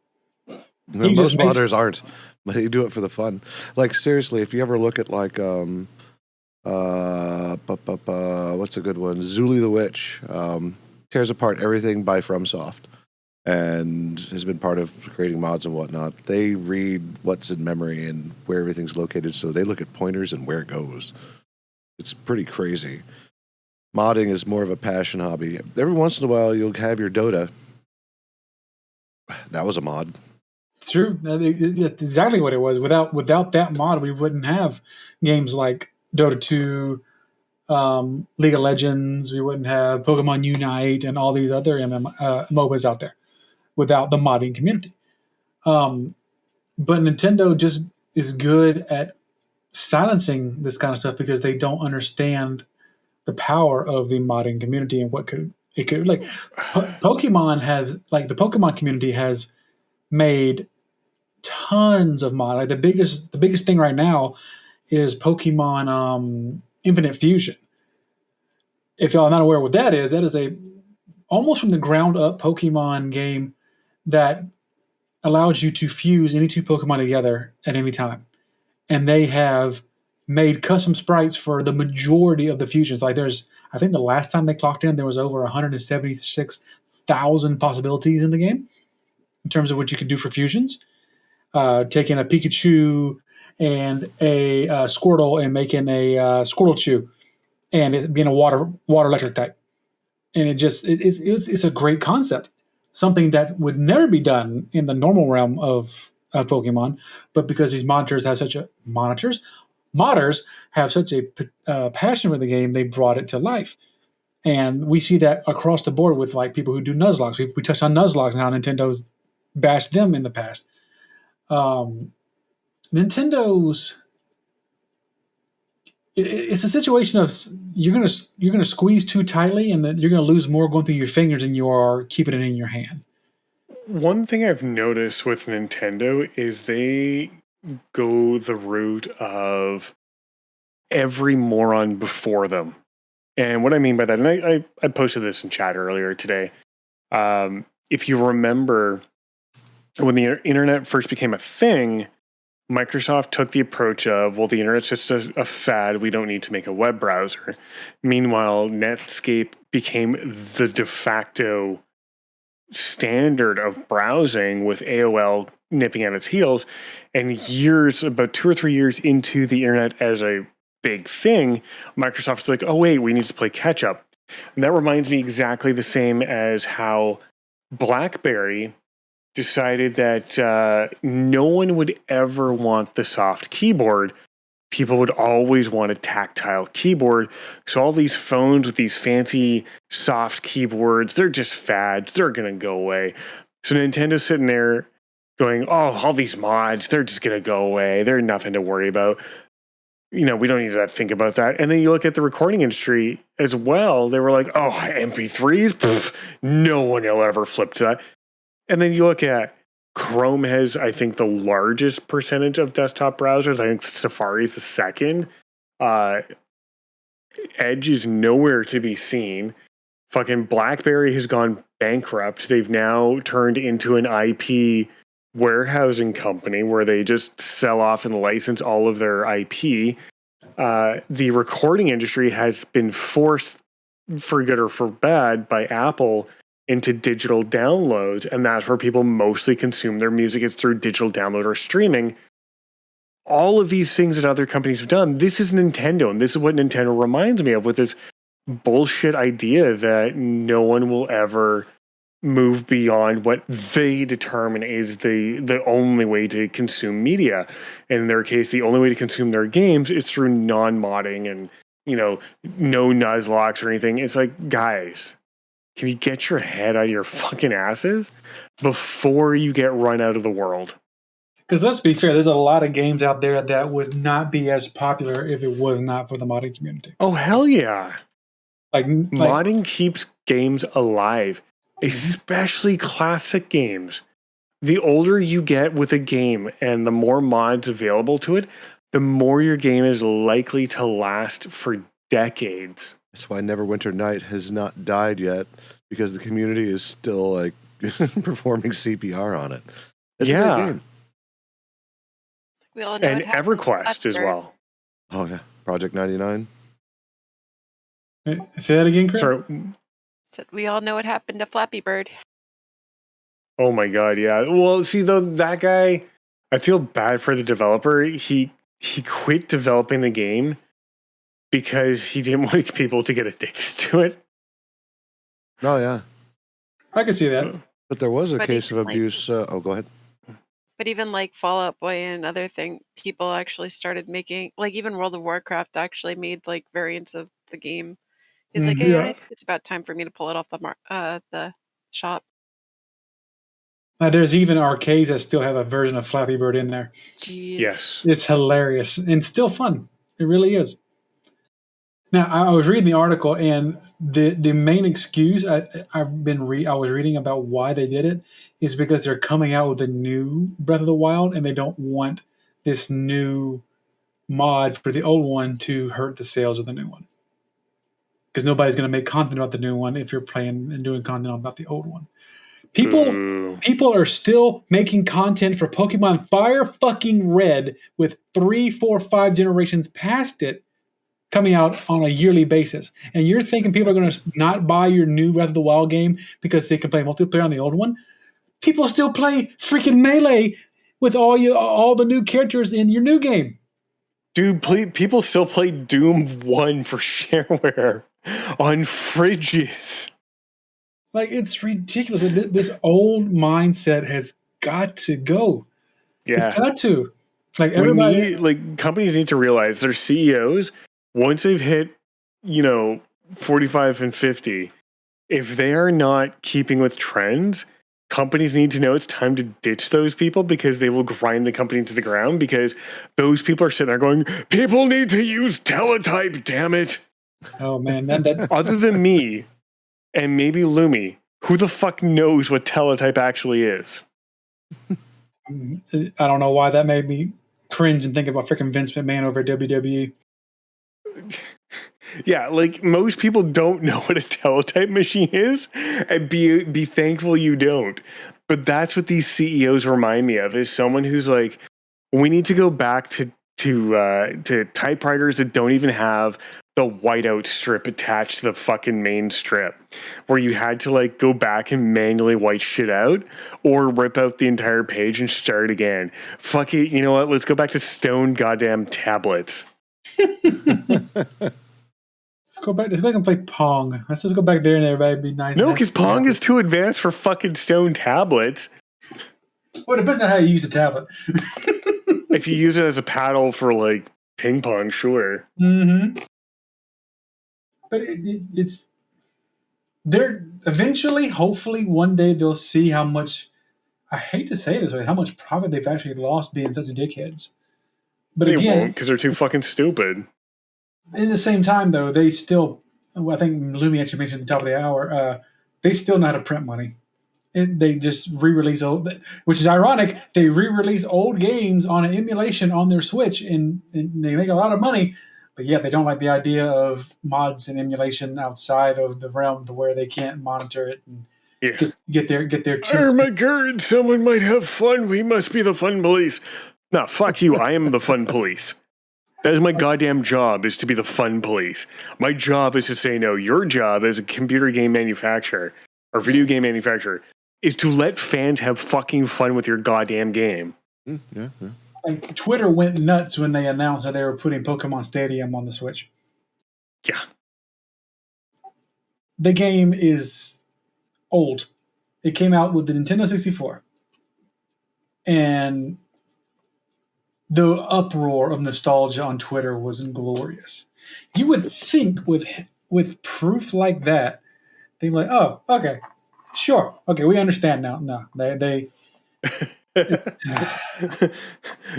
Speaker 2: No,
Speaker 3: He just
Speaker 2: most
Speaker 3: makes.
Speaker 2: modders aren't, but they do it for the fun. Like seriously, if you ever look at like what's a good one? Zuli the Witch tears apart everything by FromSoft and has been part of creating mods and whatnot. They read what's in memory and where everything's located, so they look at pointers and where it goes. It's pretty crazy. Modding is more of a passion hobby. Every once in a while, you'll have your Dota. That was a mod.
Speaker 3: It's true. That's exactly what it was. Without that mod, we wouldn't have games like Dota 2, League of Legends. We wouldn't have Pokemon Unite and all these other MOBAs out there without the modding community. But Nintendo just is good at silencing this kind of stuff because they don't understand the power of the modding community and what it could like. Pokemon has like the Pokemon community has made tons of mod. Like the biggest thing right now is Pokemon Infinite Fusion. If y'all are not aware of what that is a almost from the ground up Pokemon game that allows you to fuse any two Pokemon together at any time. And they have made custom sprites for the majority of the fusions. Like I think the last time they clocked in, there was over 176,000 possibilities in the game in terms of what you could do for fusions. Taking a Pikachu and a Squirtle and making a Squirtle Chew, and it being a water electric type, and it's a great concept, something that would never be done in the normal realm of Pokemon, but because these modders have such a passion for the game, they brought it to life. And we see that across the board with like people who do Nuzlocke. We touched on Nuzlocke and how Nintendo's bashed them in the past. Nintendo's it's a situation of you're gonna squeeze too tightly, and then you're gonna lose more going through your fingers than you are keeping it in your hand.
Speaker 4: One thing I've noticed with Nintendo is they go the route of every moron before them. And what I mean by that, and I posted this in chat earlier today. If you remember when the internet first became a thing, Microsoft took the approach of, well, the internet's just a fad. We don't need to make a web browser. Meanwhile, Netscape became the de facto standard of browsing with AOL nipping at its heels. And about 2 or 3 years into the internet as a big thing, Microsoft's like, oh, wait, we need to play catch up. And that reminds me exactly the same as how BlackBerry decided that no one would ever want the soft keyboard. People would always want a tactile keyboard. So all these phones with these fancy soft keyboards, they're just fads. They're going to go away. So Nintendo's sitting there going, oh, all these mods, they're just going to go away. They're nothing to worry about. We don't need to think about that. And then you look at the recording industry as well. They were like, oh, MP3s? Pff, no one will ever flip to that. And then you look at Chrome has, I think, the largest percentage of desktop browsers. I think Safari is the second. Edge is nowhere to be seen. Fucking BlackBerry has gone bankrupt. They've now turned into an IP warehousing company where they just sell off and license all of their IP. The recording industry has been forced, for good or for bad, by Apple into digital downloads, and that's where people mostly consume their music. It's through digital download or streaming. All of these things that other companies have done, this is Nintendo, and this is what Nintendo reminds me of with this bullshit idea that no one will ever move beyond what they determine is the only way to consume media. And in their case, the only way to consume their games is through non-modding and, no Nuzlocke or anything. It's like, guys, can you get your head out of your fucking asses before you get run out of the world?
Speaker 3: Because let's be fair, there's a lot of games out there that would not be as popular if it was not for the modding community.
Speaker 4: Oh, hell yeah.
Speaker 3: Like
Speaker 4: Modding keeps games alive, especially classic games. The older you get with a game and the more mods available to it, the more your game is likely to last for decades.
Speaker 2: That's why Neverwinter Night has not died yet, because the community is still like performing CPR on it. It's a great game.
Speaker 1: We all know
Speaker 4: And
Speaker 1: what happened
Speaker 4: EverQuest as
Speaker 1: after.
Speaker 4: well.
Speaker 2: Oh yeah, Project 99.
Speaker 3: say that again, Chris?
Speaker 4: Sorry.
Speaker 1: Said we all know what happened to Flappy Bird.
Speaker 4: Oh my god, yeah. Well, see though, that guy, I feel bad for the developer. He quit developing the game because he didn't want people to get addicted to it.
Speaker 2: Oh yeah,
Speaker 3: I can see that.
Speaker 2: but there was a
Speaker 1: But
Speaker 2: case of
Speaker 1: even, like-
Speaker 2: abuse. Oh, go ahead.
Speaker 1: But even like Fallout Boy and other people actually started making, like even World of Warcraft actually made like variants of the game. He's like, hey,
Speaker 3: Yeah.
Speaker 1: I think it's about time for me to pull it off the shop.
Speaker 3: There's even arcades that still have a version of Flappy Bird in there.
Speaker 1: Jeez.
Speaker 4: Yes.
Speaker 3: It's hilarious and still fun. It really is. Now, I was reading the article, and the main excuse I was reading about why they did it is because they're coming out with a new Breath of the Wild, and they don't want this new mod for the old one to hurt the sales of the new one. Because nobody's going to make content about the new one if you're playing and doing content about the old one. People are still making content for Pokemon Fire fucking Red with 3, 4, 5 generations past it coming out on a yearly basis. And you're thinking people are going to not buy your new Breath of the Wild game because they can play multiplayer on the old one? People still play freaking Melee with all the new characters in your new game.
Speaker 4: Dude, people still play Doom 1 for shareware on fridges.
Speaker 3: Like, it's ridiculous. This old mindset has got to go.
Speaker 4: Yeah.
Speaker 3: It's got to. Like, everybody.
Speaker 4: Companies need to realize their CEOs, once they've hit, 45 and 50, if they are not keeping with trends, companies need to know it's time to ditch those people because they will grind the company to the ground, because those people are sitting there going, people need to use teletype, damn it.
Speaker 3: Oh, man. That
Speaker 4: Other than me and maybe Lumi, who the fuck knows what teletype actually is?
Speaker 3: I don't know why that made me cringe and think about freaking Vince McMahon over at WWE.
Speaker 4: Yeah, like most people don't know what a teletype machine is, and be thankful you don't. But that's what these CEOs remind me of, is someone who's like, we need to go back to typewriters that don't even have the whiteout strip attached to the fucking main strip, where you had to like go back and manually white shit out or rip out the entire page and start again. Fuck it, you know what? Let's go back to stone goddamn tablets.
Speaker 3: Let's go back and play Pong. Let's just go back there and everybody be nice.
Speaker 4: No, because Pong is too advanced for fucking stone tablets.
Speaker 3: Well, it depends on how you use the tablet.
Speaker 4: If you use it as a paddle for like ping pong, sure.
Speaker 3: Mm-hmm. But it's they're eventually, hopefully, one day they'll see how much. I hate to say it this way, how much profit they've actually lost being such dickheads. But
Speaker 4: They
Speaker 3: again,
Speaker 4: won't, because they're too fucking stupid.
Speaker 3: in the same time, though, they still. I think Lumi actually mentioned at the top of the hour. They still know how to print money. They just re-release old, which is ironic. They re-release old games on an emulation on their Switch, and they make a lot of money. But yeah, they don't like the idea of mods and emulation outside of the realm to where they can't monitor it and get their.
Speaker 4: Oh my god! Someone might have fun. We must be the fun police. No, fuck you. I am the fun police. That is my goddamn job, is to be the fun police. My job is to say no. Your job as a computer game manufacturer or video game manufacturer is to let fans have fucking fun with your goddamn game.
Speaker 2: Yeah.
Speaker 3: Like, Twitter went nuts when they announced that they were putting Pokemon Stadium on the Switch.
Speaker 4: Yeah.
Speaker 3: The game is old. It came out with the Nintendo 64. And the uproar of nostalgia on Twitter was glorious. You would think with proof like that, they'd be like, oh, okay, sure. Okay, we understand now. No, they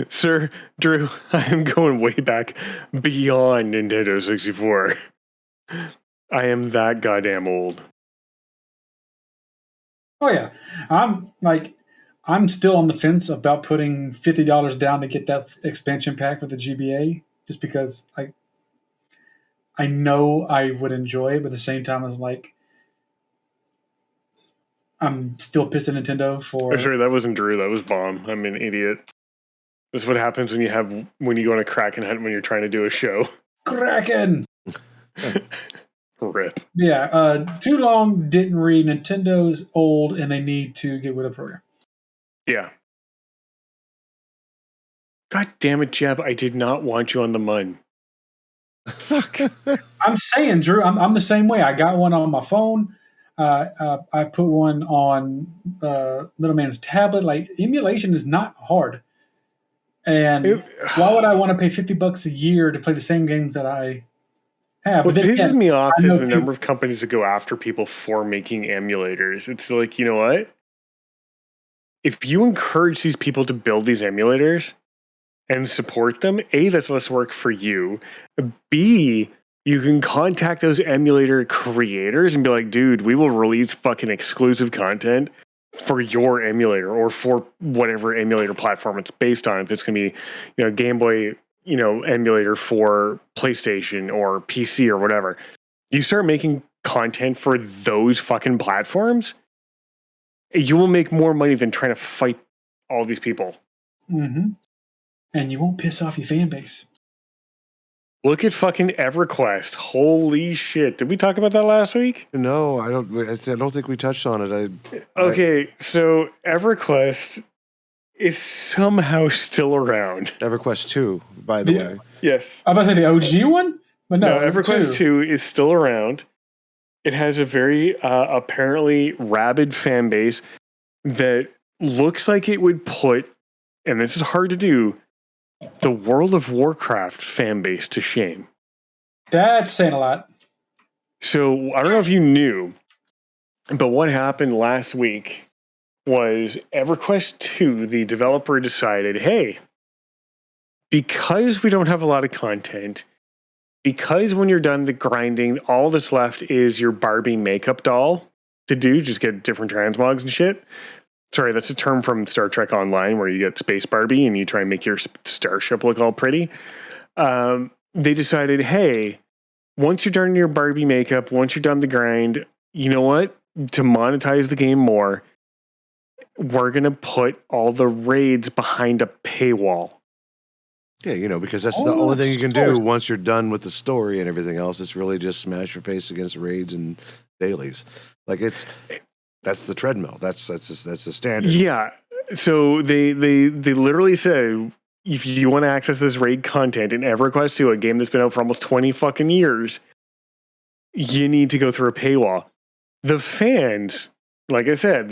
Speaker 4: Sir Drew, I am going way back beyond Nintendo 64. I am that goddamn old.
Speaker 3: Oh yeah, I'm still on the fence about putting $50 down to get that expansion pack for the GBA, just because I know I would enjoy it, but at the same time, it's like I'm still pissed at Nintendo
Speaker 4: Oh,
Speaker 3: for
Speaker 4: sure, that wasn't Drew. That was Bomb. I'm an idiot. This is what happens when you go on a Kraken hunt when you're trying to do a show.
Speaker 3: Kraken.
Speaker 4: Rip.
Speaker 3: Yeah, too long didn't read. Nintendo's old, and they need to get with a program.
Speaker 4: Yeah. God damn it, Jeb! I did not want you on the MUN.
Speaker 2: Fuck.
Speaker 3: I'm saying, Drew, I'm the same way. I got one on my phone. I put one on little man's tablet. Like, emulation is not hard. And why would I want to pay $50 a year to play the same games that I have?
Speaker 4: What
Speaker 3: But then
Speaker 4: pisses
Speaker 3: again,
Speaker 4: me off
Speaker 3: I
Speaker 4: is
Speaker 3: know
Speaker 4: the
Speaker 3: people.
Speaker 4: number of companies that go after people for making emulators. It's like, you know what? If you encourage these people to build these emulators and support them, A, that's less work for you. B, you can contact those emulator creators and be like, dude, we will release fucking exclusive content for your emulator or for whatever emulator platform it's based on. If it's going to be, Game Boy, emulator for PlayStation or PC or whatever. You start making content for those fucking platforms, you will make more money than trying to fight all these people.
Speaker 3: Mm-hmm. And you won't piss off your fan base.
Speaker 4: Look at fucking EverQuest. Holy shit. Did we talk about that last week?
Speaker 2: No, I don't think we touched on it.
Speaker 4: Okay, so EverQuest is somehow still around.
Speaker 2: EverQuest 2, by the way.
Speaker 4: Yes.
Speaker 3: I'm about to say the OG one, but no,
Speaker 4: EverQuest 2 is still around. It has a very apparently rabid fan base that looks like it would put, and this is hard to do, the World of Warcraft fan base to shame.
Speaker 3: That's saying a lot.
Speaker 4: So I don't know if you knew, but what happened last week was EverQuest 2, the developer decided, hey, because we don't have a lot of content, because when you're done the grinding, all that's left is your Barbie makeup doll to do, just get different transmogs and shit. Sorry, that's a term from Star Trek Online where you get Space Barbie and you try and make your starship look all pretty. They decided, hey, once you're done your Barbie makeup, once you're done the grind, you know what? To monetize the game more, we're going to put all the raids behind a paywall.
Speaker 2: Yeah, because that's the only thing you can do once you're done with the story and everything else. It's really just smash your face against raids and dailies. Like that's the treadmill. That's the standard.
Speaker 4: Yeah. So they literally said, if you want to access this raid content in EverQuest 2, a game that's been out for almost 20 fucking years, you need to go through a paywall. The fans, like I said,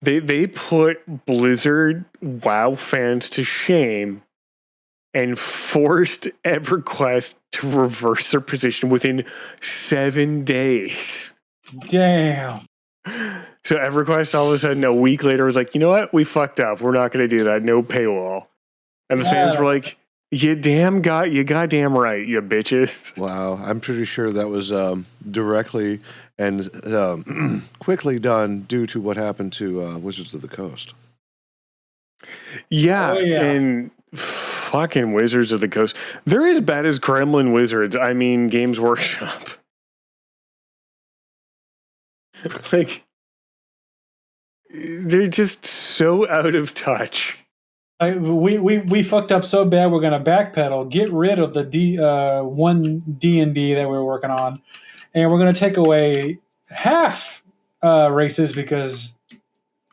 Speaker 4: they put Blizzard WoW fans to shame and forced EverQuest to reverse their position within 7 days.
Speaker 3: Damn.
Speaker 4: So EverQuest all of a sudden a week later was like, you know what? We fucked up. We're not going to do that. No paywall. And the fans were like, you goddamn right, you bitches.
Speaker 2: Wow. I'm pretty sure that was directly and quickly done due to what happened to Wizards of the Coast.
Speaker 4: Yeah. And fucking Wizards of the Coast. They're as bad as Gremlin Wizards. I mean, Games Workshop. Like, they're just so out of touch.
Speaker 3: We fucked up so bad. We're gonna backpedal, get rid of the one D&D that we were working on, and we're gonna take away half races because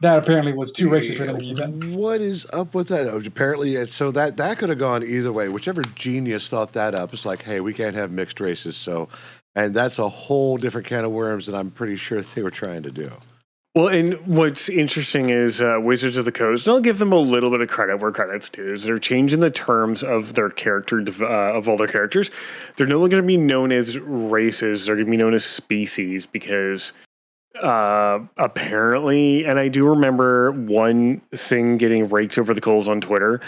Speaker 3: that apparently was 2 races for them to keep in.
Speaker 2: What is up with that? Apparently, so that could have gone either way. Whichever genius thought that up, it's like, hey, we can't have mixed races. And that's a whole different can of worms that I'm pretty sure they were trying to do.
Speaker 4: Well, and what's interesting is Wizards of the Coast, and I'll give them a little bit of credit where credit's due, is they're changing the terms of their character, of all their characters. They're no longer going to be known as races. They're going to be known as species because Apparently, and I do remember one thing getting raked over the coals on Twitter.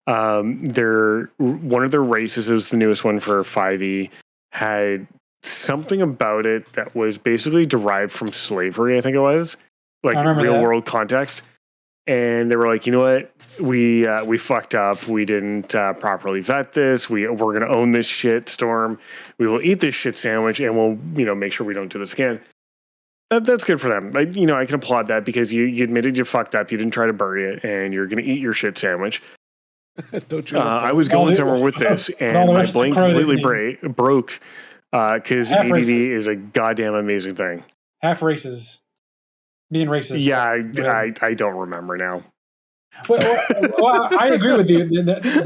Speaker 4: One of their races, it was the newest one for 5e, had something about it that was basically derived from slavery. I think it was like real world context, and they were like, you know what, we fucked up. We didn't properly vet this. We're gonna own this shit storm. We will eat this shit sandwich, and we'll make sure we don't do this again. That's good for them. I can applaud that because you admitted you fucked up. You didn't try to bury it, and you're going to eat your shit sandwich.
Speaker 2: Don't you?
Speaker 4: I was going somewhere with this, and my brain completely broke because ADD is a goddamn amazing thing.
Speaker 3: Half races. Being racist.
Speaker 4: Yeah, I don't remember now.
Speaker 3: Well, I agree with you.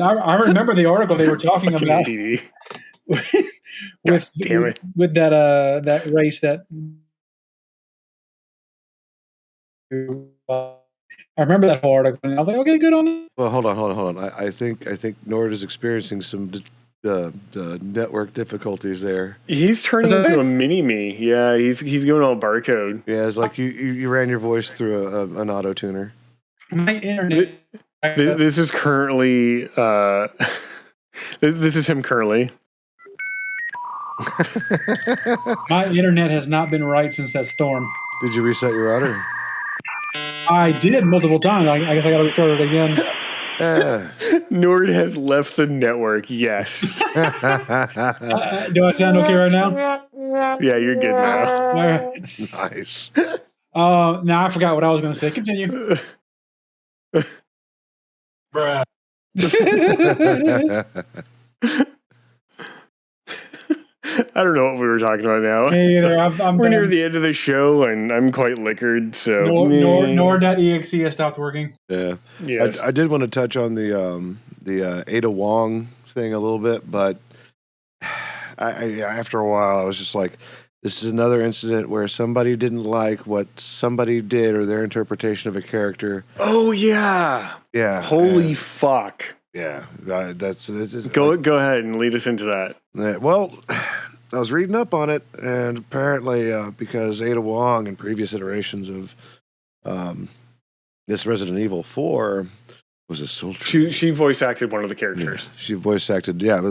Speaker 3: I remember the article they were talking about with that race that. I remember that whole article, and I was like, "Okay, good on it."
Speaker 2: Well, hold on. I think Nord is experiencing some network difficulties there.
Speaker 4: He's turning into a mini-me. Yeah, he's going all barcode.
Speaker 2: Yeah, it's like you ran your voice through an auto tuner.
Speaker 3: My internet.
Speaker 4: This is currently. This is him currently.
Speaker 3: My internet has not been right since that storm.
Speaker 2: Did you reset your router?
Speaker 3: I did multiple times. I guess I got to restart it again.
Speaker 4: Nord has left the network. Yes.
Speaker 3: Do I sound okay right now?
Speaker 4: Yeah, you're good now.
Speaker 3: All right.
Speaker 2: Nice.
Speaker 3: Now I forgot what I was going to say. Continue.
Speaker 2: Bruh.
Speaker 4: I don't know what we were talking about now.
Speaker 3: Me either.
Speaker 4: We're near the end of the show, and I'm quite liquored. So
Speaker 3: Nord.exe has stopped working.
Speaker 2: Yeah.
Speaker 4: Yes.
Speaker 2: I did want to touch on the Ada Wong thing a little bit, but I after a while I was just like, this is another incident where somebody didn't like what somebody did or their interpretation of a character.
Speaker 4: Oh yeah.
Speaker 2: Yeah.
Speaker 4: Holy fuck.
Speaker 2: Yeah. That's
Speaker 4: go ahead and lead us into that.
Speaker 2: Well, I was reading up on it, and apparently because Ada Wong in previous iterations of this Resident Evil 4 was a sultry.
Speaker 4: She voice acted one of the characters.
Speaker 2: Yeah, she voice acted. Yeah,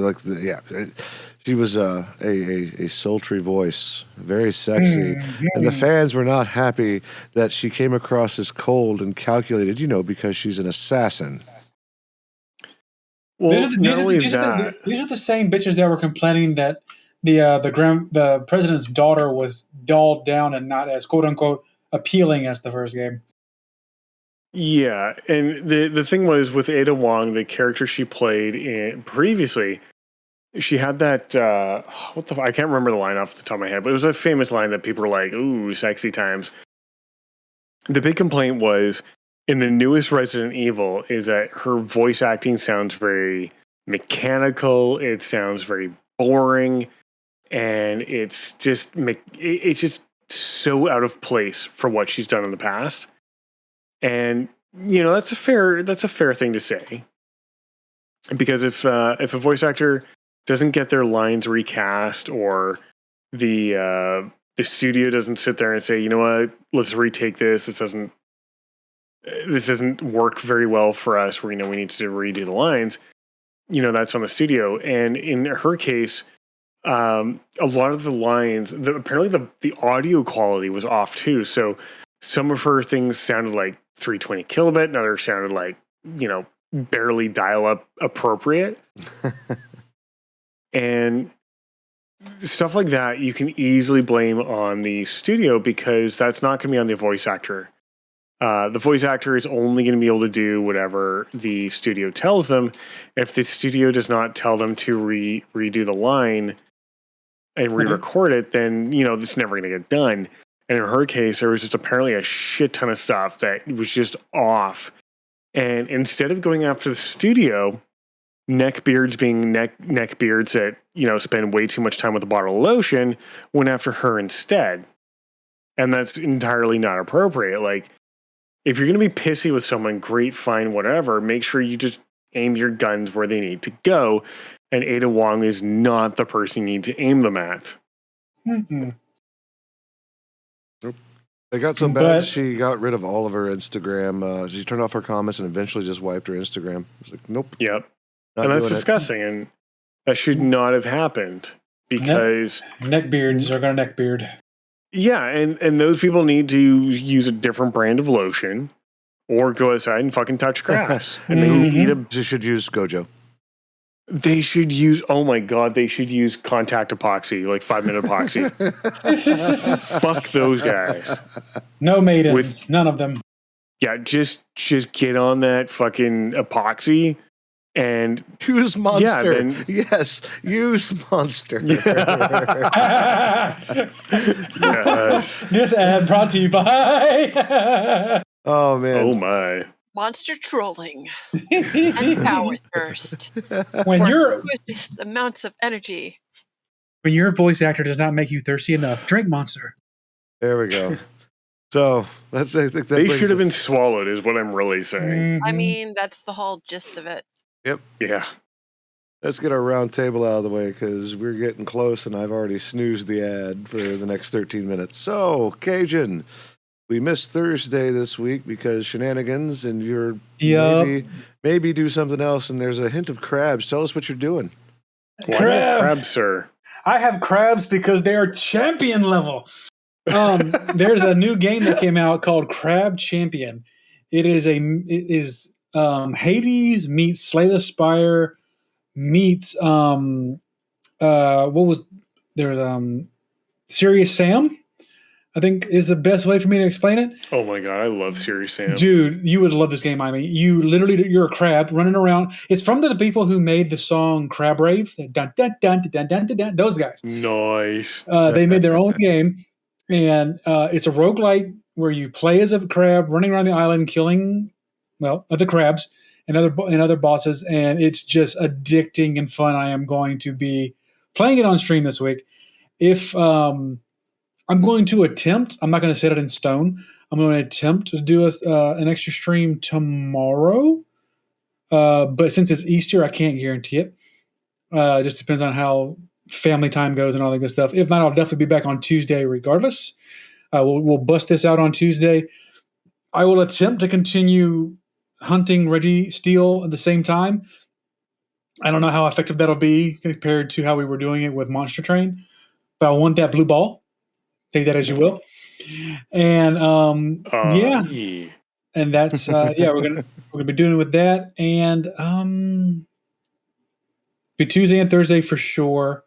Speaker 2: she was a sultry voice, very sexy, and the fans were not happy that she came across as cold and calculated. Because she's an assassin.
Speaker 4: Well,
Speaker 3: these are the same bitches that were complaining that the president's daughter was dolled down and not as quote unquote appealing as the first game.
Speaker 4: Yeah, and the thing was with Ada Wong, the character she played previously, she had that I can't remember the line off the top of my head, but it was a famous line that people were like, "Ooh, sexy times." The big complaint was in the newest Resident Evil is that her voice acting sounds very mechanical. It sounds very boring, and it's just so out of place for what she's done in the past. And that's a fair thing to say, because if a voice actor doesn't get their lines recast, or the studio doesn't sit there and say, you know what, let's retake this. This doesn't work very well for us. We need to redo the lines. That's on the studio. And in her case, a lot of the lines, apparently the audio quality was off too. So some of her things sounded like 320 kilobit, and others sounded like, barely dial up appropriate. And stuff like that you can easily blame on the studio, because that's not going to be on the voice actor. The voice actor is only going to be able to do whatever the studio tells them. If the studio does not tell them to redo the line and re-record it, then, this is never going to get done. And in her case, there was just apparently a shit ton of stuff that was just off. And instead of going after the studio, neckbeards being neckbeards that, spend way too much time with a bottle of lotion, went after her instead. And that's entirely not appropriate. Like, if you're going to be pissy with someone, great, fine, whatever, make sure you just aim your guns where they need to go. And Ada Wong is not the person you need to aim them at.
Speaker 3: Mm-hmm.
Speaker 2: Nope. It got so bad
Speaker 3: But
Speaker 2: she got rid of all of her Instagram. She turned off her comments and eventually just wiped her Instagram. I was like, nope.
Speaker 4: Yep.
Speaker 2: Not
Speaker 4: And that's
Speaker 2: doing it.
Speaker 4: disgusting. And that should not have happened because
Speaker 3: neckbeards are going to neckbeard.
Speaker 4: yeah, and those people need to use a different brand of lotion or go outside and fucking touch grass. And they eat a
Speaker 2: She should use Gojo.
Speaker 4: They should use, oh my God, they should use contact epoxy, like 5-minute epoxy. Fuck those guys.
Speaker 3: No maidens, none of them.
Speaker 4: Yeah, just get on that fucking epoxy and
Speaker 2: use Monster.
Speaker 4: Yeah, then,
Speaker 2: yes, use Monster.
Speaker 4: Yes.
Speaker 3: This ad brought to you by.
Speaker 2: Oh man.
Speaker 4: Oh my.
Speaker 1: Monster trolling and power thirst.
Speaker 3: When you're
Speaker 1: just amounts of energy.
Speaker 3: When your voice actor does not make you thirsty enough, drink Monster.
Speaker 2: There we go. So I think that
Speaker 4: they should have been swallowed, is what I'm really saying.
Speaker 1: I mean, that's the whole gist of it.
Speaker 2: Yep.
Speaker 4: Yeah.
Speaker 2: Let's get our round table out of the way because we're getting close, and I've already snoozed the ad for the next 13 minutes. So, Cajun, we missed Thursday this week because shenanigans, and you're maybe do something else. And there's a hint of crabs. Tell us what you're doing.
Speaker 4: Crabs, sir.
Speaker 3: I have crabs because they are champion level. There's a new game that came out called Crab Champion. It is Hades meets Slay the Spire meets what was there Serious Sam, I think is the best way for me to explain it.
Speaker 4: Oh my God, I love Serious Sam.
Speaker 3: Dude, you would love this game. I mean, you're a crab running around. It's from the people who made the song Crab Rave. Dun, dun, dun, dun, dun, dun, dun, those guys.
Speaker 4: Nice.
Speaker 3: They made their own game, and it's a roguelike where you play as a crab running around the island killing, other crabs and other bosses, and it's just addicting and fun. I am going to be playing it on stream this week. If I'm going to attempt. I'm not going to set it in stone. I'm going to attempt to do an extra stream tomorrow. But since it's Easter, I can't guarantee it. It just depends on how family time goes and all that good stuff. If not, I'll definitely be back on Tuesday regardless. We'll bust this out on Tuesday. I will attempt to continue hunting Reggie Steele at the same time. I don't know how effective that'll be compared to how we were doing it with Monster Train, but I want that blue ball. Take that as you will. And and that's we're gonna be doing it with that, and be Tuesday and Thursday for sure.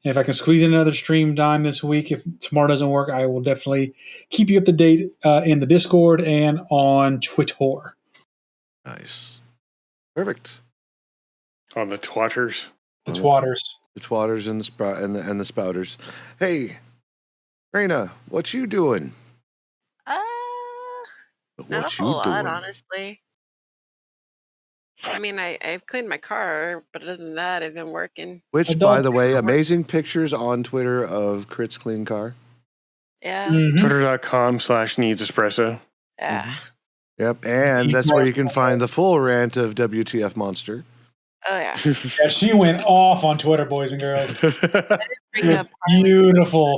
Speaker 3: And if I can squeeze in another stream time this week, if tomorrow doesn't work, I will definitely keep you up to date in the Discord and on Twitter.
Speaker 2: Nice, perfect.
Speaker 4: On the twatters.
Speaker 3: The twatters.
Speaker 2: The twatters and the spouters. Hey, Raina, what you doing?
Speaker 1: Not a whole lot, honestly. I mean, I've cleaned my car, but other than that, I've been working.
Speaker 2: Which, by the way, amazing pictures on Twitter of Crit's clean car.
Speaker 1: Yeah.
Speaker 4: Twitter.com/needsespresso.
Speaker 1: Yeah.
Speaker 2: Yep, and that's where you can find the full rant of WTF Monster.
Speaker 1: Oh, yeah.
Speaker 3: Yeah, she went off on Twitter, boys and girls. It's beautiful.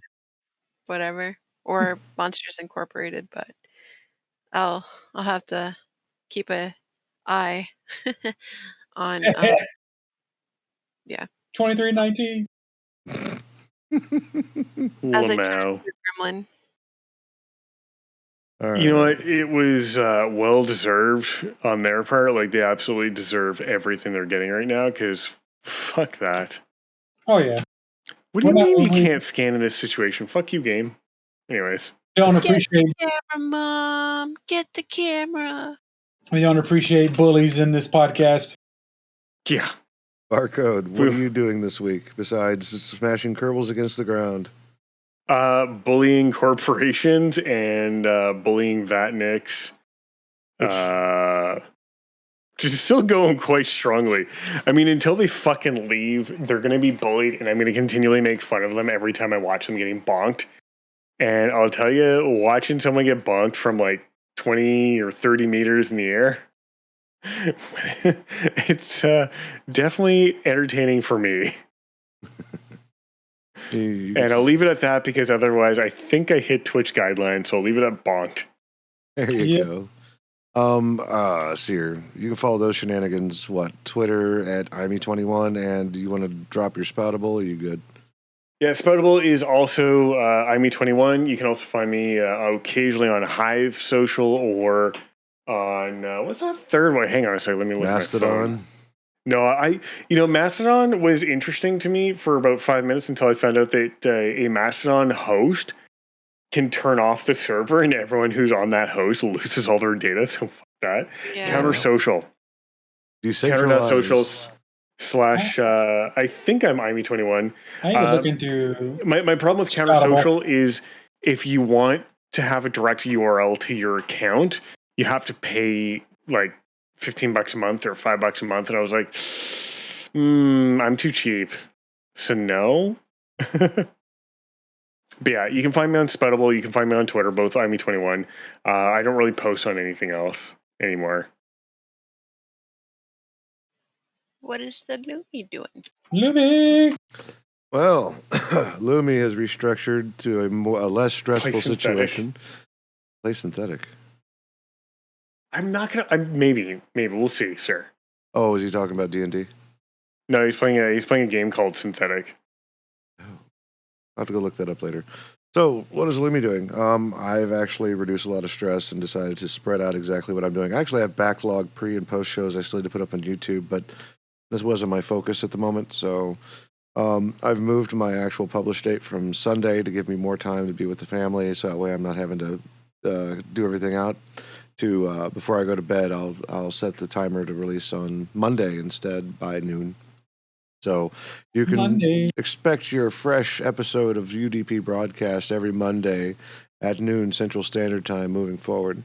Speaker 1: Whatever. Or Monsters Incorporated, but I'll have to keep an eye on
Speaker 3: 2319.
Speaker 1: As I turn gremlin.
Speaker 2: Right.
Speaker 4: You know what? It was well deserved on their part. Like, they absolutely deserve everything they're getting right now, because fuck that.
Speaker 3: Oh, yeah.
Speaker 4: What do you mean you can't scan in this situation? Fuck you, game. Anyways.
Speaker 3: Don't appreciate
Speaker 1: the camera, Mom. Get the camera.
Speaker 3: We don't appreciate bullies in this podcast.
Speaker 4: Yeah.
Speaker 2: Barcode, what are you doing this week besides smashing Kerbals against the ground?
Speaker 4: Bullying corporations and bullying Vatniks. Just still going quite strongly. I mean, until they fucking leave, they're going to be bullied, and I'm going to continually make fun of them every time I watch them getting bonked. And I'll tell you, watching someone get bonked from like 20 or 30 meters in the air, it's definitely entertaining for me. And I'll leave it at that because otherwise I think I hit Twitch guidelines, so I'll leave it at bonked.
Speaker 2: There you go. Seer, you can follow those shenanigans, Twitter at IME21, and do you want to drop your spoutable? Are you good?
Speaker 4: Yeah, Spoutable is also IME21. You can also find me occasionally on Hive Social or on, what's that third one? Hang on a second, let me look at my phone. No, Mastodon was interesting to me for about 5 minutes until I found out that a Mastodon host can turn off the server and everyone who's on that host loses all their data. So fuck that.
Speaker 1: Yeah.
Speaker 4: Counter Social. Counter.social / I think I'm IME21.
Speaker 3: I need to look into
Speaker 4: my problem with Counter Social is if you want to have a direct URL to your account, you have to pay like $15 a month or $5 a month. And I was like, I'm too cheap. So no. But yeah, you can find me on Spoutable. You can find me on Twitter, both IME21. I don't really post on anything else anymore.
Speaker 1: What is the Lumi doing?
Speaker 3: Lumi!
Speaker 2: Well, Lumi has restructured to a less stressful situation. Play synthetic.
Speaker 4: I'm not gonna. Maybe we'll see, sir.
Speaker 2: Oh, is he talking about D&D?
Speaker 4: No, he's playing a game called Synthetic.
Speaker 2: Oh, I'll have to go look that up later. So, what is Lumi doing? I've actually reduced a lot of stress and decided to spread out exactly what I'm doing. I actually have backlog pre and post shows I still need to put up on YouTube, but this wasn't my focus at the moment. So, I've moved my actual publish date from Sunday to give me more time to be with the family, so that way I'm not having to do everything out. To before I go to bed, I'll set the timer to release on Monday instead by noon. So you can expect your fresh episode of UDP broadcast every Monday at noon Central Standard Time moving forward.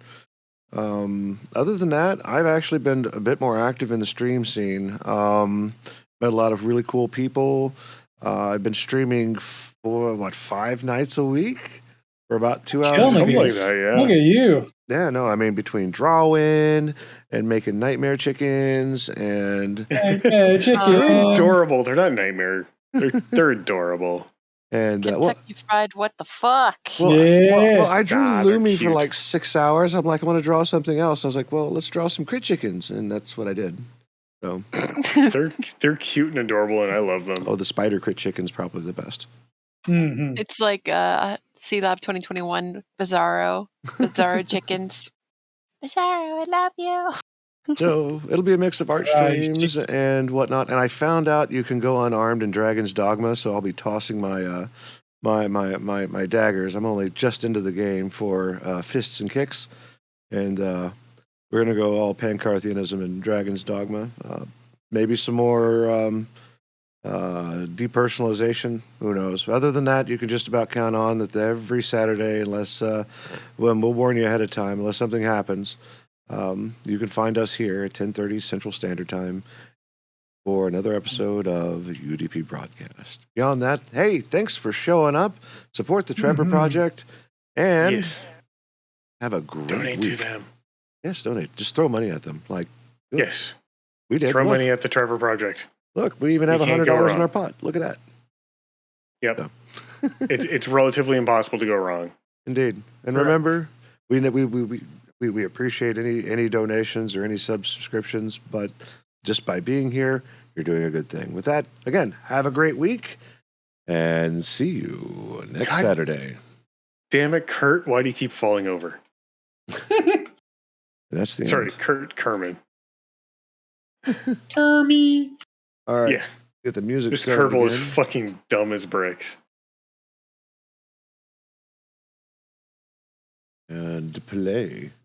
Speaker 2: Other than that, I've actually been a bit more active in the stream scene. Met a lot of really cool people. I've been streaming for 5 nights a week for about 2 hours.
Speaker 4: Something like that, yeah.
Speaker 3: Look at you.
Speaker 2: Yeah, no, I mean between drawing and making nightmare chickens and
Speaker 3: Nightmare chicken.
Speaker 4: They're adorable. They're not nightmare. They're adorable.
Speaker 2: And
Speaker 1: Kentucky Fried, what the fuck?
Speaker 2: Well, I drew Lumi for
Speaker 4: cute.
Speaker 2: like 6 hours. I'm like, I want to draw something else. I was like, well, let's draw some crit chickens, and that's what I did. So
Speaker 4: they're cute and adorable, and I love them.
Speaker 2: the spider crit chicken's probably the best.
Speaker 3: Mm-hmm.
Speaker 1: It's like C-Lab 2021 Bizarro chickens. Bizarro, I love you.
Speaker 2: So it'll be a mix of art streams and whatnot. And I found out you can go unarmed in Dragon's Dogma, so I'll be tossing my my daggers. I'm only just into the game for fists and kicks, and we're gonna go all Pancarthianism in Dragon's Dogma. Maybe some more depersonalization. Who knows? Other than that, you can just about count on that every Saturday, unless we'll warn you ahead of time, unless something happens. You can find us here at 10:30 Central Standard Time for another episode of UDP Broadcast. Beyond that, hey, thanks for showing up. Support the Trevor Project, and have a great
Speaker 4: donate
Speaker 2: week.
Speaker 4: to them.
Speaker 2: Yes, donate. Just throw money at them. Like,
Speaker 4: Yes,
Speaker 2: we did.
Speaker 4: throw money at the Trevor Project.
Speaker 2: Look, we even have
Speaker 4: You can't
Speaker 2: $100
Speaker 4: go
Speaker 2: in
Speaker 4: wrong.
Speaker 2: our pot. Look at that.
Speaker 4: Yep,
Speaker 2: So.
Speaker 4: it's relatively impossible to go wrong.
Speaker 2: Indeed. And
Speaker 4: Correct.
Speaker 2: remember, we appreciate any donations or any subscriptions, but just by being here, you're doing a good thing. With that, again, have a great week and see you next Saturday.
Speaker 4: Damn it, Kurt! Why do you keep falling over?
Speaker 2: That's the
Speaker 4: Sorry,
Speaker 2: end.
Speaker 4: Kurt Kerman.
Speaker 3: Kermie.
Speaker 2: All right.
Speaker 4: Yeah,
Speaker 2: Get the music
Speaker 4: this
Speaker 2: started
Speaker 4: Kerbal is
Speaker 2: again.
Speaker 4: fucking dumb as bricks.
Speaker 2: And play.